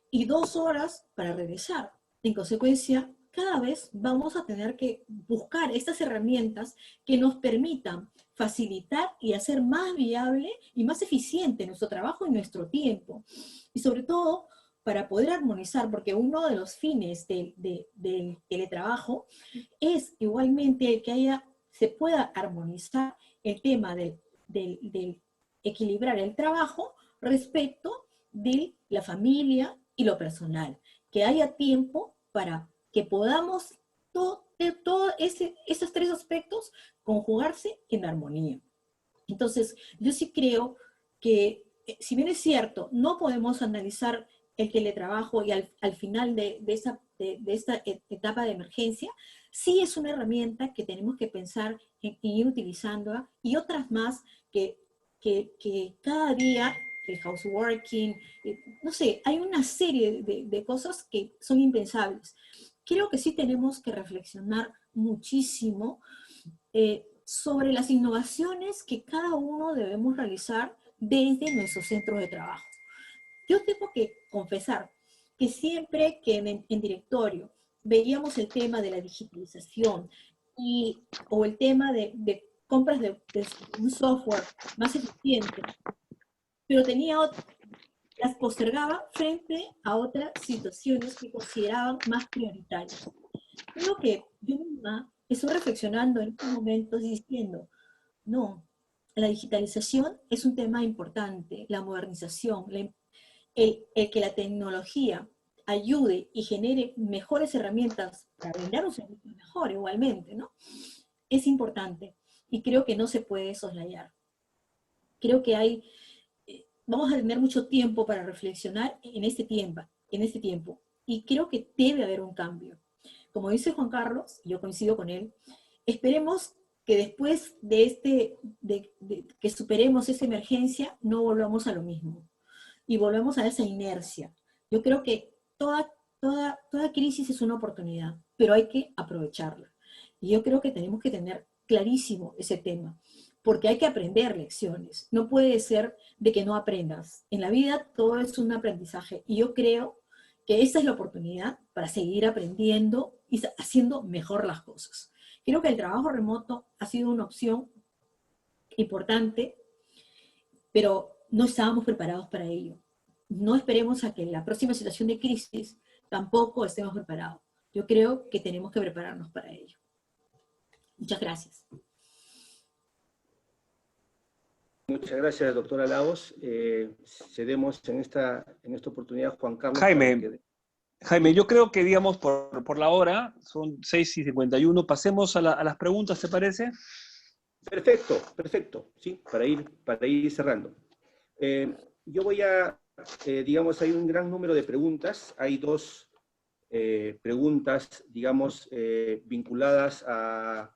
Speaker 2: y 2 horas para regresar. En consecuencia, cada vez vamos a tener que buscar estas herramientas que nos permitan facilitar y hacer más viable y más eficiente nuestro trabajo y nuestro tiempo. Y sobre todo, para poder armonizar, porque uno de los fines del teletrabajo es igualmente que se pueda armonizar el tema del equilibrar el trabajo respecto de la familia y lo personal, que haya tiempo para que podamos todos esos 3 aspectos conjugarse en armonía. Entonces, yo sí creo que, si bien es cierto, no podemos analizar el teletrabajo y al final de esta etapa de emergencia, sí es una herramienta que tenemos que pensar en ir utilizándola, y otras más que cada día, el houseworking, no sé, hay una serie de cosas que son impensables. Creo que sí tenemos que reflexionar muchísimo sobre las innovaciones que cada uno debemos realizar desde nuestros centros de trabajo. yo tengo que confesar que siempre que en directorio veíamos el tema de la digitalización o el tema de compras de un software más eficiente, pero las postergaba frente a otras situaciones que consideraban más prioritarias. Creo que yo misma estoy reflexionando en estos momentos diciendo, no, la digitalización es un tema importante, la modernización, el que la tecnología ayude y genere mejores herramientas para brindar un servicio mejor igualmente, ¿no? Es importante y creo que no se puede soslayar. Creo que vamos a tener mucho tiempo para reflexionar en este tiempo y creo que debe haber un cambio. Como dice Juan Carlos, y yo coincido con él, esperemos que después de que superemos esa emergencia, no volvamos a lo mismo y volvemos a esa inercia. Yo creo que toda crisis es una oportunidad, pero hay que aprovecharla. Y yo creo que tenemos que tener clarísimo ese tema, porque hay que aprender lecciones. No puede ser de que no aprendas. En la vida todo es un aprendizaje y yo creo que esta es la oportunidad para seguir aprendiendo y haciendo mejor las cosas. Creo que el trabajo remoto ha sido una opción importante, pero no estábamos preparados para ello. No esperemos a que en la próxima situación de crisis tampoco estemos preparados. Yo creo que tenemos que prepararnos para ello. Muchas gracias.
Speaker 1: Muchas gracias, doctora Lagos. Cedemos en esta oportunidad a Juan Carlos.
Speaker 3: Jaime, yo creo que, digamos, por la hora, son 6:51, pasemos a las preguntas, ¿te parece?
Speaker 1: Perfecto, sí, para ir cerrando. Yo voy digamos, hay un gran número de preguntas, hay dos preguntas, digamos, vinculadas a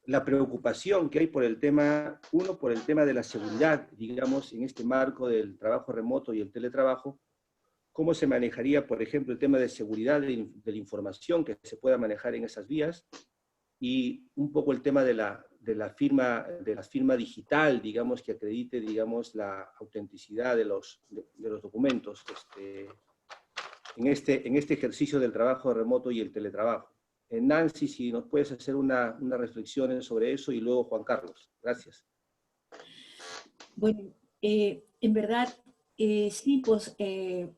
Speaker 1: la preocupación que hay por el tema, por el tema de la seguridad, digamos, en este marco del trabajo remoto y el teletrabajo. ¿Cómo se manejaría, por ejemplo, el tema de seguridad de la información que se pueda manejar en esas vías? Y un poco el tema de la firma digital, digamos, que acredite, digamos, la autenticidad de los documentos en este ejercicio del trabajo remoto y el teletrabajo. Nancy, si nos puedes hacer una reflexión sobre eso, y luego Juan Carlos. Gracias.
Speaker 2: Bueno, en verdad, sí, pues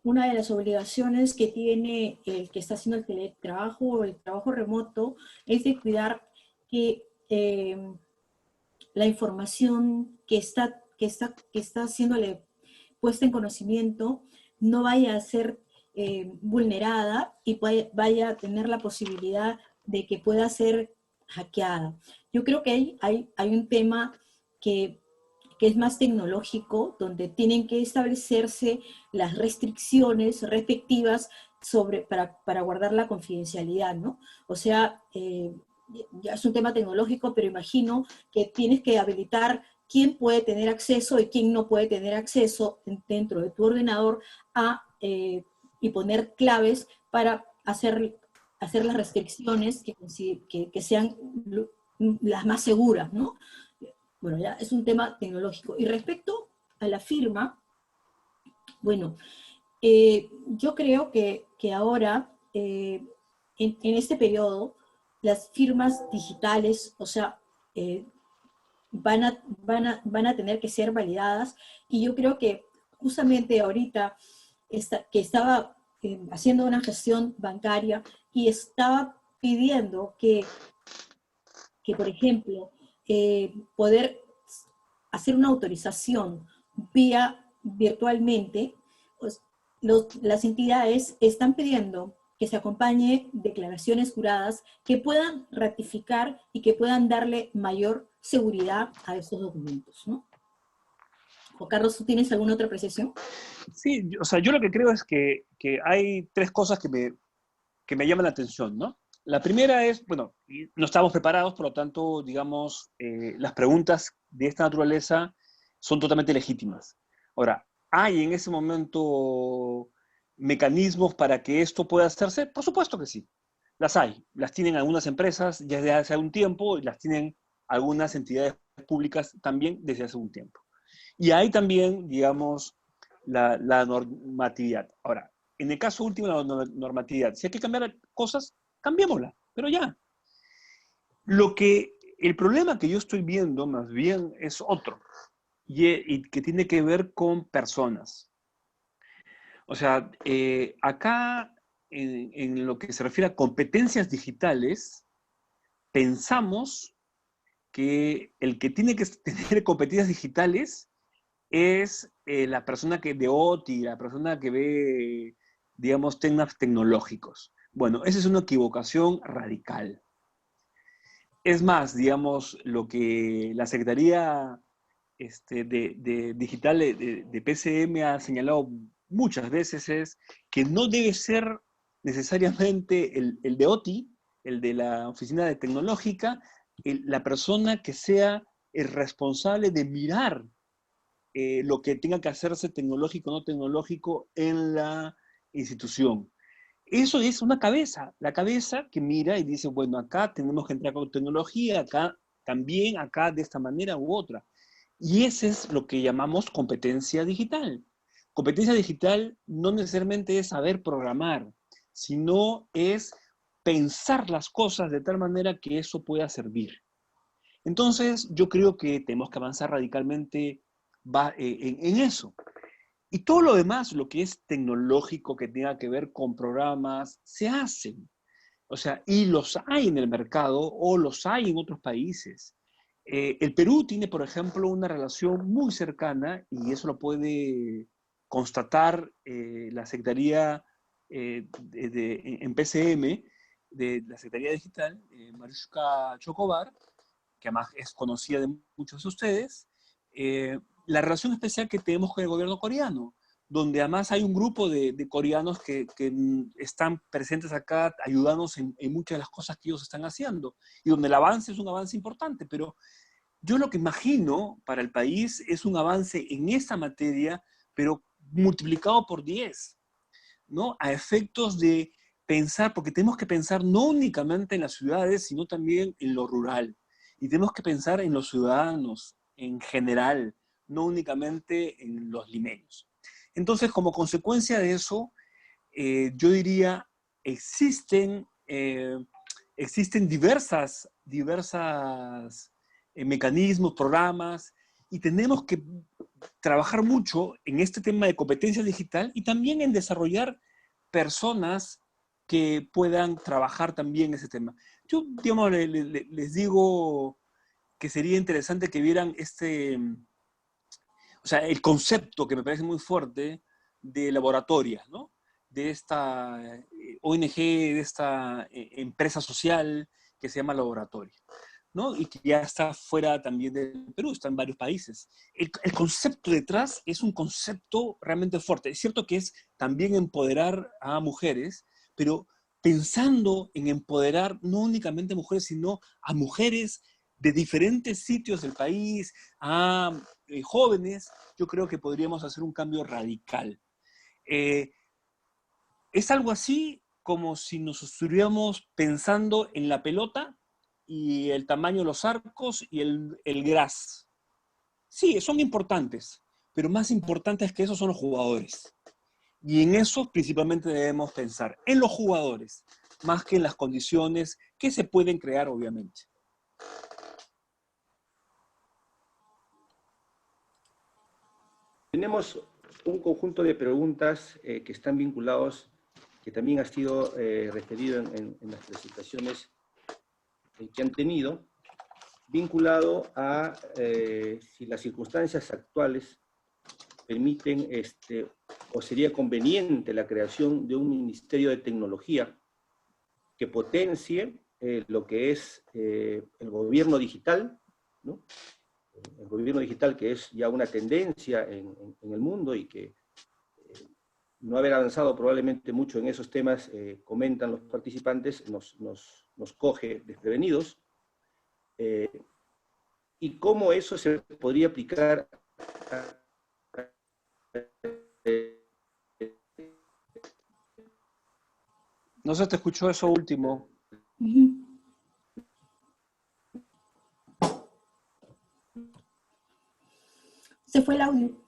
Speaker 2: una de las obligaciones que tiene el que está haciendo el teletrabajo o el trabajo remoto es de cuidar que la información que está haciéndole puesta en conocimiento no vaya a ser vulnerada y vaya a tener la posibilidad de que pueda ser hackeada. Yo creo que hay un tema que es más tecnológico, donde tienen que establecerse las restricciones respectivas para guardar la confidencialidad, ¿no? O sea, ya es un tema tecnológico, pero imagino que tienes que habilitar quién puede tener acceso y quién no puede tener acceso dentro de tu ordenador y poner claves para hacer las restricciones que sean las más seguras, ¿no? Bueno, ya es un tema tecnológico. Y respecto a la firma, bueno, yo creo que ahora, en este periodo, las firmas digitales, o sea, van a tener que ser validadas, y yo creo que justamente ahorita que estaba haciendo una gestión bancaria y estaba pidiendo que por ejemplo, poder hacer una autorización virtualmente, pues, las entidades están pidiendo que se acompañe declaraciones juradas que puedan ratificar y que puedan darle mayor seguridad a estos documentos, ¿no? Juan Carlos, ¿tú tienes alguna otra apreciación?
Speaker 3: Sí, o sea, yo lo que creo es que hay tres cosas que me llaman la atención, ¿no? La primera es, bueno, no estábamos preparados, por lo tanto, digamos, las preguntas de esta naturaleza son totalmente legítimas. Ahora, ¿hay en ese momento mecanismos para que esto pueda hacerse? Por supuesto que sí. Las hay. Las tienen algunas empresas ya desde hace algún tiempo y las tienen algunas entidades públicas también desde hace un tiempo. Y hay también, digamos, la normatividad. Ahora, en el caso último, la normatividad. Si hay que cambiar cosas, cambiémosla, pero ya. El problema que yo estoy viendo más bien es otro, y que tiene que ver con personas. O sea, acá, en lo que se refiere a competencias digitales, pensamos que el que tiene que tener competencias digitales es la persona que de OTI, la persona que ve, digamos, temas tecnológicos. Bueno, esa es una equivocación radical. Es más, digamos, lo que la Secretaría de Digital de PCM ha señalado muchas veces es que no debe ser necesariamente el de OTI, el de la Oficina de Tecnológica, la persona que sea el responsable de mirar lo que tenga que hacerse tecnológico o no tecnológico en la institución. Eso es una cabeza, la cabeza que mira y dice, bueno, acá tenemos que entrar con tecnología, acá también, acá de esta manera u otra. Y ese es lo que llamamos competencia digital. Competencia digital no necesariamente es saber programar, sino es pensar las cosas de tal manera que eso pueda servir. Entonces, yo creo que tenemos que avanzar radicalmente en eso. Y todo lo demás, lo que es tecnológico, que tenga que ver con programas, se hacen. O sea, y los hay en el mercado o los hay en otros países. El Perú tiene, por ejemplo, una relación muy cercana, y eso lo puede constatar la Secretaría en PCM, de la Secretaría Digital, Mariuszka Chocobar, que además es conocida de muchos de ustedes, la relación especial que tenemos con el gobierno coreano, donde además hay un grupo de coreanos que están presentes acá ayudándonos en muchas de las cosas que ellos están haciendo, y donde el avance es un avance importante, pero yo lo que imagino para el país es un avance en esa materia, pero multiplicado por 10, ¿no? A efectos de pensar, porque tenemos que pensar no únicamente en las ciudades, sino también en lo rural. Y tenemos que pensar en los ciudadanos en general, no únicamente en los limeños. Entonces, como consecuencia de eso, yo diría, existen diversas mecanismos, programas, y tenemos que trabajar mucho en este tema de competencia digital y también en desarrollar personas que puedan trabajar también ese tema. Yo, digamos, les digo que sería interesante que vieran o sea, el concepto que me parece muy fuerte de laboratorias, ¿no? De esta ONG, de esta empresa social que se llama Laboratorio, ¿no? Y que ya está fuera también del Perú, está en varios países. El concepto detrás es un concepto realmente fuerte. Es cierto que es también empoderar a mujeres, pero pensando en empoderar no únicamente mujeres, sino a mujeres de diferentes sitios del país, a jóvenes, yo creo que podríamos hacer un cambio radical. Es algo así como si nos estuviéramos pensando en la pelota y el tamaño de los arcos y el gras. Sí, son importantes, pero más importantes que eso son los jugadores. Y en eso principalmente debemos pensar, en los jugadores, más que en las condiciones que se pueden crear, obviamente.
Speaker 1: Tenemos un conjunto de preguntas que están vinculados, que también ha sido referido en las presentaciones que han tenido, vinculado a si las circunstancias actuales permiten o sería conveniente la creación de un Ministerio de Tecnología que potencie lo que es el gobierno digital, ¿no? El gobierno digital, que es ya una tendencia en el mundo y que no haber avanzado probablemente mucho en esos temas, comentan los participantes, nos coge desprevenidos, y cómo eso se podría aplicar a,
Speaker 3: No se te escuchó eso último.
Speaker 2: Se fue el audio.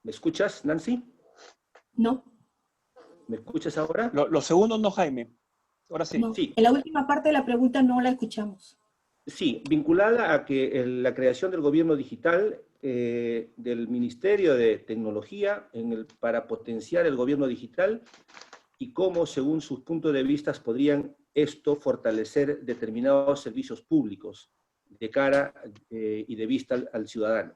Speaker 1: ¿Me escuchas, Nancy?
Speaker 2: No,
Speaker 1: ¿Me escuchas ahora?
Speaker 3: Los segundos no, Jaime. Ahora sí.
Speaker 2: no.
Speaker 1: Sí,
Speaker 2: En la última parte de la pregunta no la escuchamos.
Speaker 1: sí, vinculada a que la creación del gobierno digital, del Ministerio de Tecnología para potenciar el gobierno digital y cómo, según sus puntos de vista, podrían esto fortalecer determinados servicios públicos de cara y de vista al ciudadano.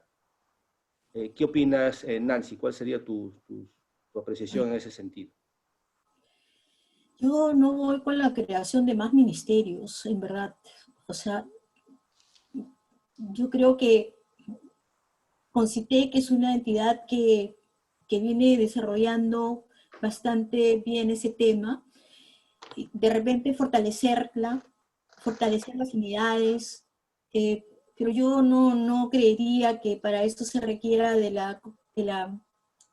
Speaker 1: ¿Qué opinas, Nancy? ¿Cuál sería tu apreciación en ese sentido?
Speaker 2: Yo no voy con la creación de más ministerios, en verdad. O sea, yo creo que CONCITEC es una entidad que viene desarrollando bastante bien ese tema. Y de repente fortalecerla, fortalecer las unidades, pero yo no creería que para esto se requiera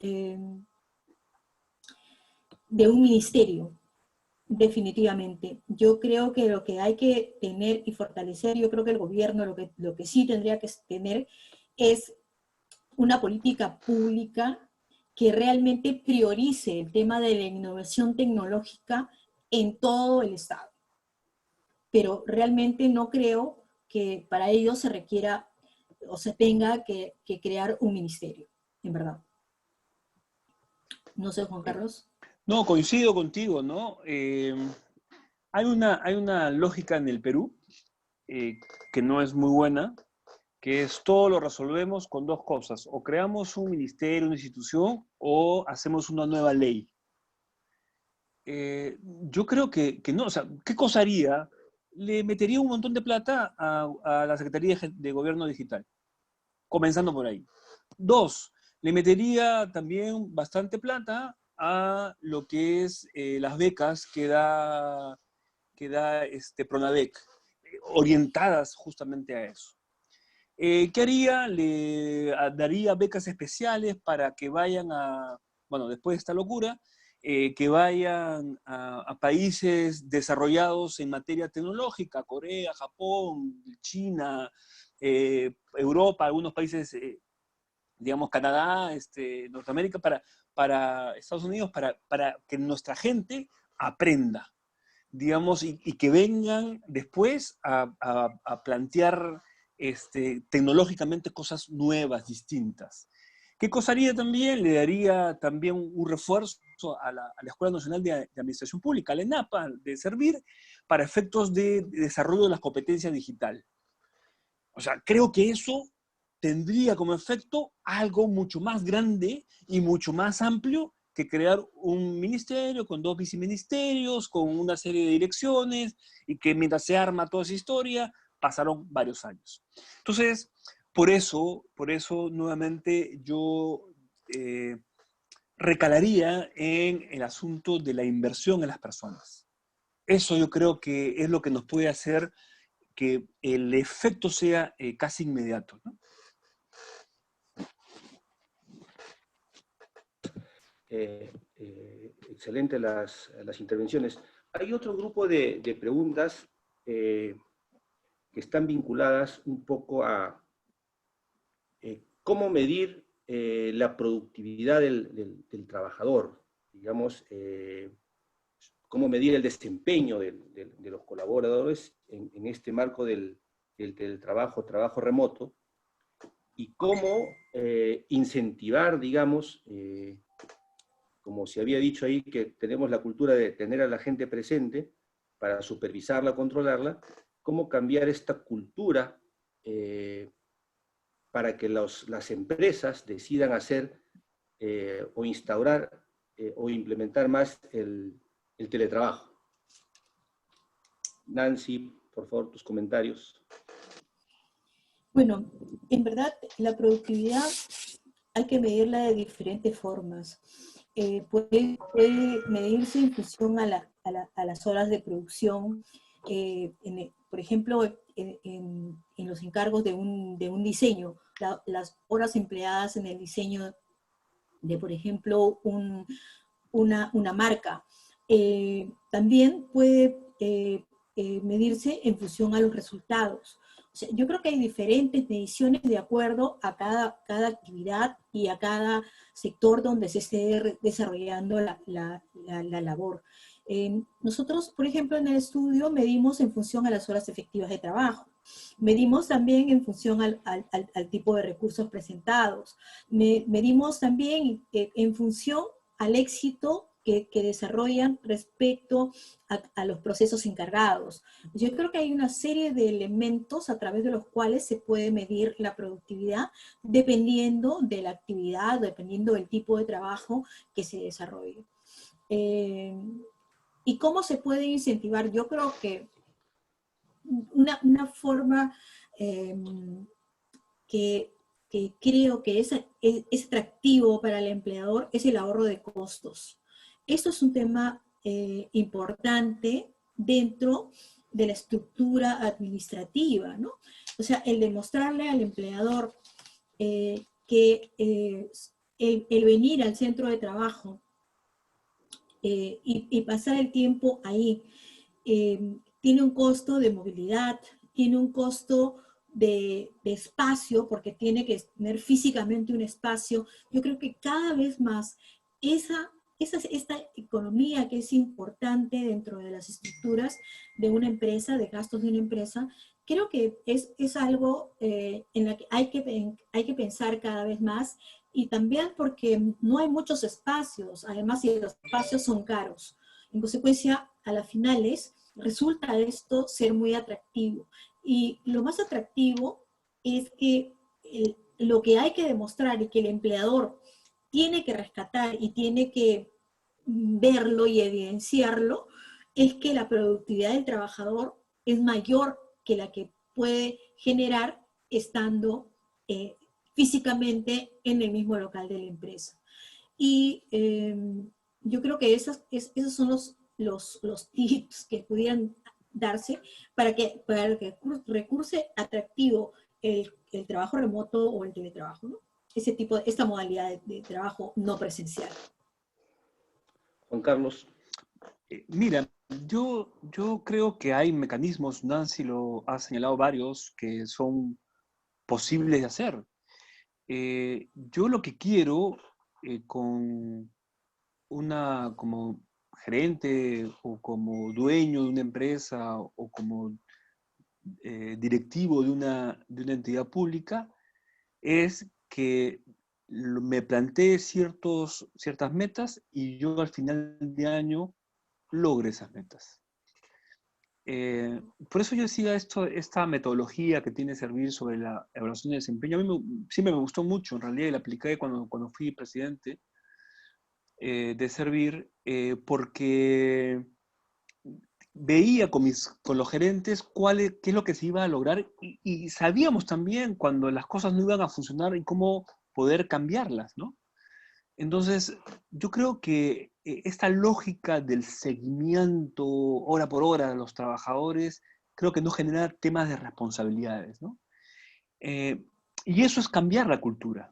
Speaker 2: eh, de un ministerio, definitivamente. Yo creo que lo que hay que tener y fortalecer, yo creo que el gobierno lo que sí tendría que tener es una política pública que realmente priorice el tema de la innovación tecnológica en todo el Estado. Pero realmente no creo que para ello se requiera o se tenga que crear un ministerio, en verdad. No sé, Juan Carlos.
Speaker 3: No, coincido contigo, ¿no? Hay una lógica en el Perú que no es muy buena, que es todo lo resolvemos con dos cosas: o creamos un ministerio, una institución, o hacemos una nueva ley. Yo creo que no, o sea, ¿qué cosa haría? Le metería un montón de plata a la Secretaría de Gobierno Digital, comenzando por ahí. Dos, le metería también bastante plata a lo que es las becas que da Pronadec, orientadas justamente a eso. ¿Qué haría? Daría becas especiales para que vayan bueno, después de esta locura, que vayan a países desarrollados en materia tecnológica: Corea, Japón, China, Europa, algunos países, digamos, Canadá, Norteamérica, para Estados Unidos, para que nuestra gente aprenda, digamos, y que vengan después a plantear tecnológicamente cosas nuevas, distintas. ¿Qué cosa haría también? Le daría también un refuerzo a la Escuela Nacional de Administración Pública, a la ENAPA, de servir para efectos de desarrollo de las competencias digitales. O sea, creo que eso tendría como efecto algo mucho más grande y mucho más amplio que crear un ministerio con dos viceministerios, con una serie de direcciones, y que mientras se arma toda esa historia, pasaron varios años. Entonces, por eso nuevamente yo recalaría en el asunto de la inversión en las personas. Eso yo creo que es lo que nos puede hacer que el efecto sea casi inmediato, ¿no?
Speaker 1: Excelente las intervenciones. Hay otro grupo de preguntas que están vinculadas un poco a cómo medir la productividad del trabajador, digamos, cómo medir el desempeño de los colaboradores en este marco del trabajo remoto, y cómo incentivar, digamos, como se había dicho ahí, que tenemos la cultura de tener a la gente presente para supervisarla, controlarla, cómo cambiar esta cultura para que las empresas decidan hacer o instaurar o implementar más el teletrabajo. Nancy, por favor, tus comentarios.
Speaker 2: Bueno, en verdad la productividad hay que medirla de diferentes formas. Puede medirse en función a las horas de producción. Por ejemplo, en los encargos de un diseño, las horas empleadas en el diseño de, por ejemplo, una marca. También puede medirse en función a los resultados. O O sea, yo creo que hay diferentes mediciones de acuerdo a cada actividad y a cada sector donde se esté desarrollando la labor. Nosotros, por ejemplo, en el estudio medimos en función a las horas efectivas de trabajo. Medimos también en función al tipo de recursos presentados. Medimos también en función al éxito que desarrollan respecto a los procesos encargados. Yo creo que hay una serie de elementos a través de los cuales se puede medir la productividad dependiendo de la actividad, dependiendo del tipo de trabajo que se desarrolle. ¿Y cómo se puede incentivar? Yo creo que una forma que creo que es atractivo para el empleador es el ahorro de costos. Esto es un tema importante dentro de la estructura administrativa, ¿no? O sea, el demostrarle al empleador que el venir al centro de trabajo y pasar el tiempo ahí tiene un costo de movilidad, tiene un costo de espacio, porque tiene que tener físicamente un espacio. Yo creo que cada vez más esta economía que es importante dentro de las estructuras de una empresa, de gastos de una empresa, creo que es algo en la que hay que pensar cada vez más, y también porque no hay muchos espacios, además, y los espacios son caros. En consecuencia, a las finales, resulta esto ser muy atractivo. Y lo más atractivo es que lo que hay que demostrar y que el empleador tiene que rescatar y tiene que verlo y evidenciarlo, es que la productividad del trabajador es mayor que la que puede generar estando físicamente en el mismo local de la empresa. Y yo creo que esos son los tips que pudieran darse para que recurse atractivo el trabajo remoto o el teletrabajo, ¿no? Esta modalidad de trabajo no presencial.
Speaker 1: Juan Carlos.
Speaker 3: Mira, yo creo que hay mecanismos, Nancy lo ha señalado varios, que son posibles de hacer. Yo lo que quiero con como gerente o como dueño de una empresa o como directivo de una entidad pública es que me plantee ciertas metas y yo al final de año logre esas metas. Por eso yo decía esta metodología que tiene Servir sobre la evaluación de desempeño. A mí siempre me gustó mucho, en realidad, y la apliqué cuando fui presidente de Servir, porque veía con los gerentes qué es lo que se iba a lograr y sabíamos también cuando las cosas no iban a funcionar y cómo poder cambiarlas, ¿no? Entonces, yo creo que esta lógica del seguimiento hora por hora de los trabajadores, creo que no genera temas de responsabilidades, ¿no? Y eso es cambiar la cultura.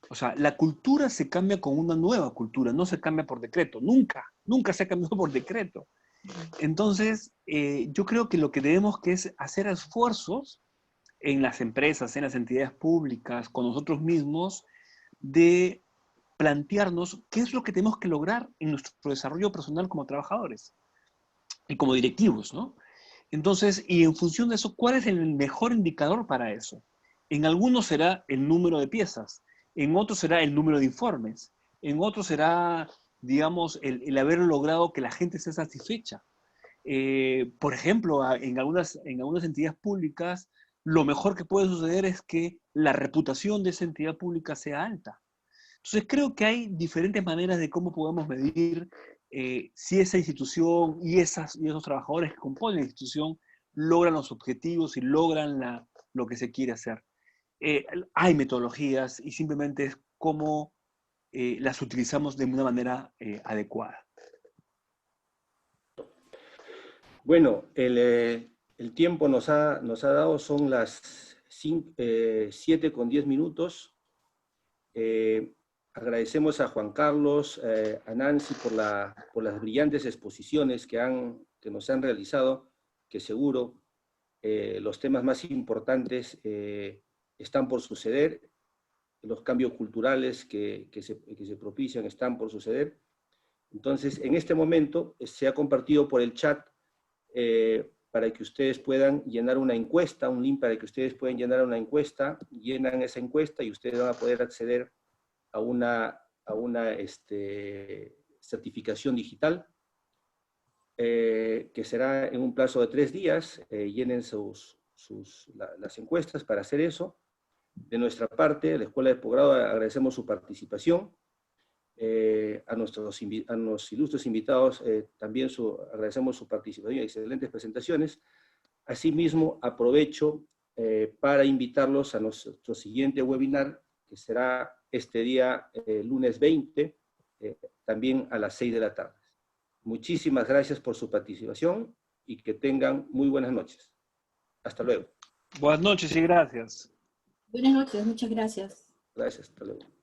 Speaker 3: O sea, la cultura se cambia con una nueva cultura, no se cambia por decreto, nunca se ha cambiado por decreto. Entonces, yo creo que lo que tenemos que es hacer esfuerzos en las empresas, en las entidades públicas, con nosotros mismos, de plantearnos qué es lo que tenemos que lograr en nuestro desarrollo personal como trabajadores y como directivos, ¿no? Entonces, y en función de eso, ¿cuál es el mejor indicador para eso? En algunos será el número de piezas, en otros será el número de informes, en otros será, digamos, el haber logrado que la gente esté satisfecha. Por ejemplo, en algunas entidades públicas, lo mejor que puede suceder es que la reputación de esa entidad pública sea alta. Entonces creo que hay diferentes maneras de cómo podemos medir si esa institución y esos trabajadores que componen la institución logran los objetivos y logran lo que se quiere hacer. Hay metodologías y simplemente es cómo las utilizamos de una manera adecuada.
Speaker 1: Bueno, el tiempo nos ha dado, son las 7:10 minutos. Agradecemos a Juan Carlos, a Nancy por las brillantes exposiciones que nos han realizado, que seguro Los temas más importantes están por suceder, los cambios culturales que se propician están por suceder. Entonces, en este momento se ha compartido por el chat para que ustedes puedan llenar una encuesta, un link para que ustedes puedan llenar una encuesta, llenan esa encuesta y ustedes van a poder acceder a una certificación digital, que será en un plazo de 3 días. Llenen las encuestas para hacer eso. De nuestra parte, la Escuela de Posgrado, agradecemos su participación. A los ilustres invitados también agradecemos su participación y excelentes presentaciones. Asimismo, aprovecho para invitarlos a nuestro siguiente webinar, que será este día, lunes 20, también a las 6 de la tarde. Muchísimas gracias por su participación y que tengan muy buenas noches. Hasta luego.
Speaker 3: Buenas noches y gracias.
Speaker 2: Buenas noches, muchas gracias.
Speaker 1: Gracias, hasta luego.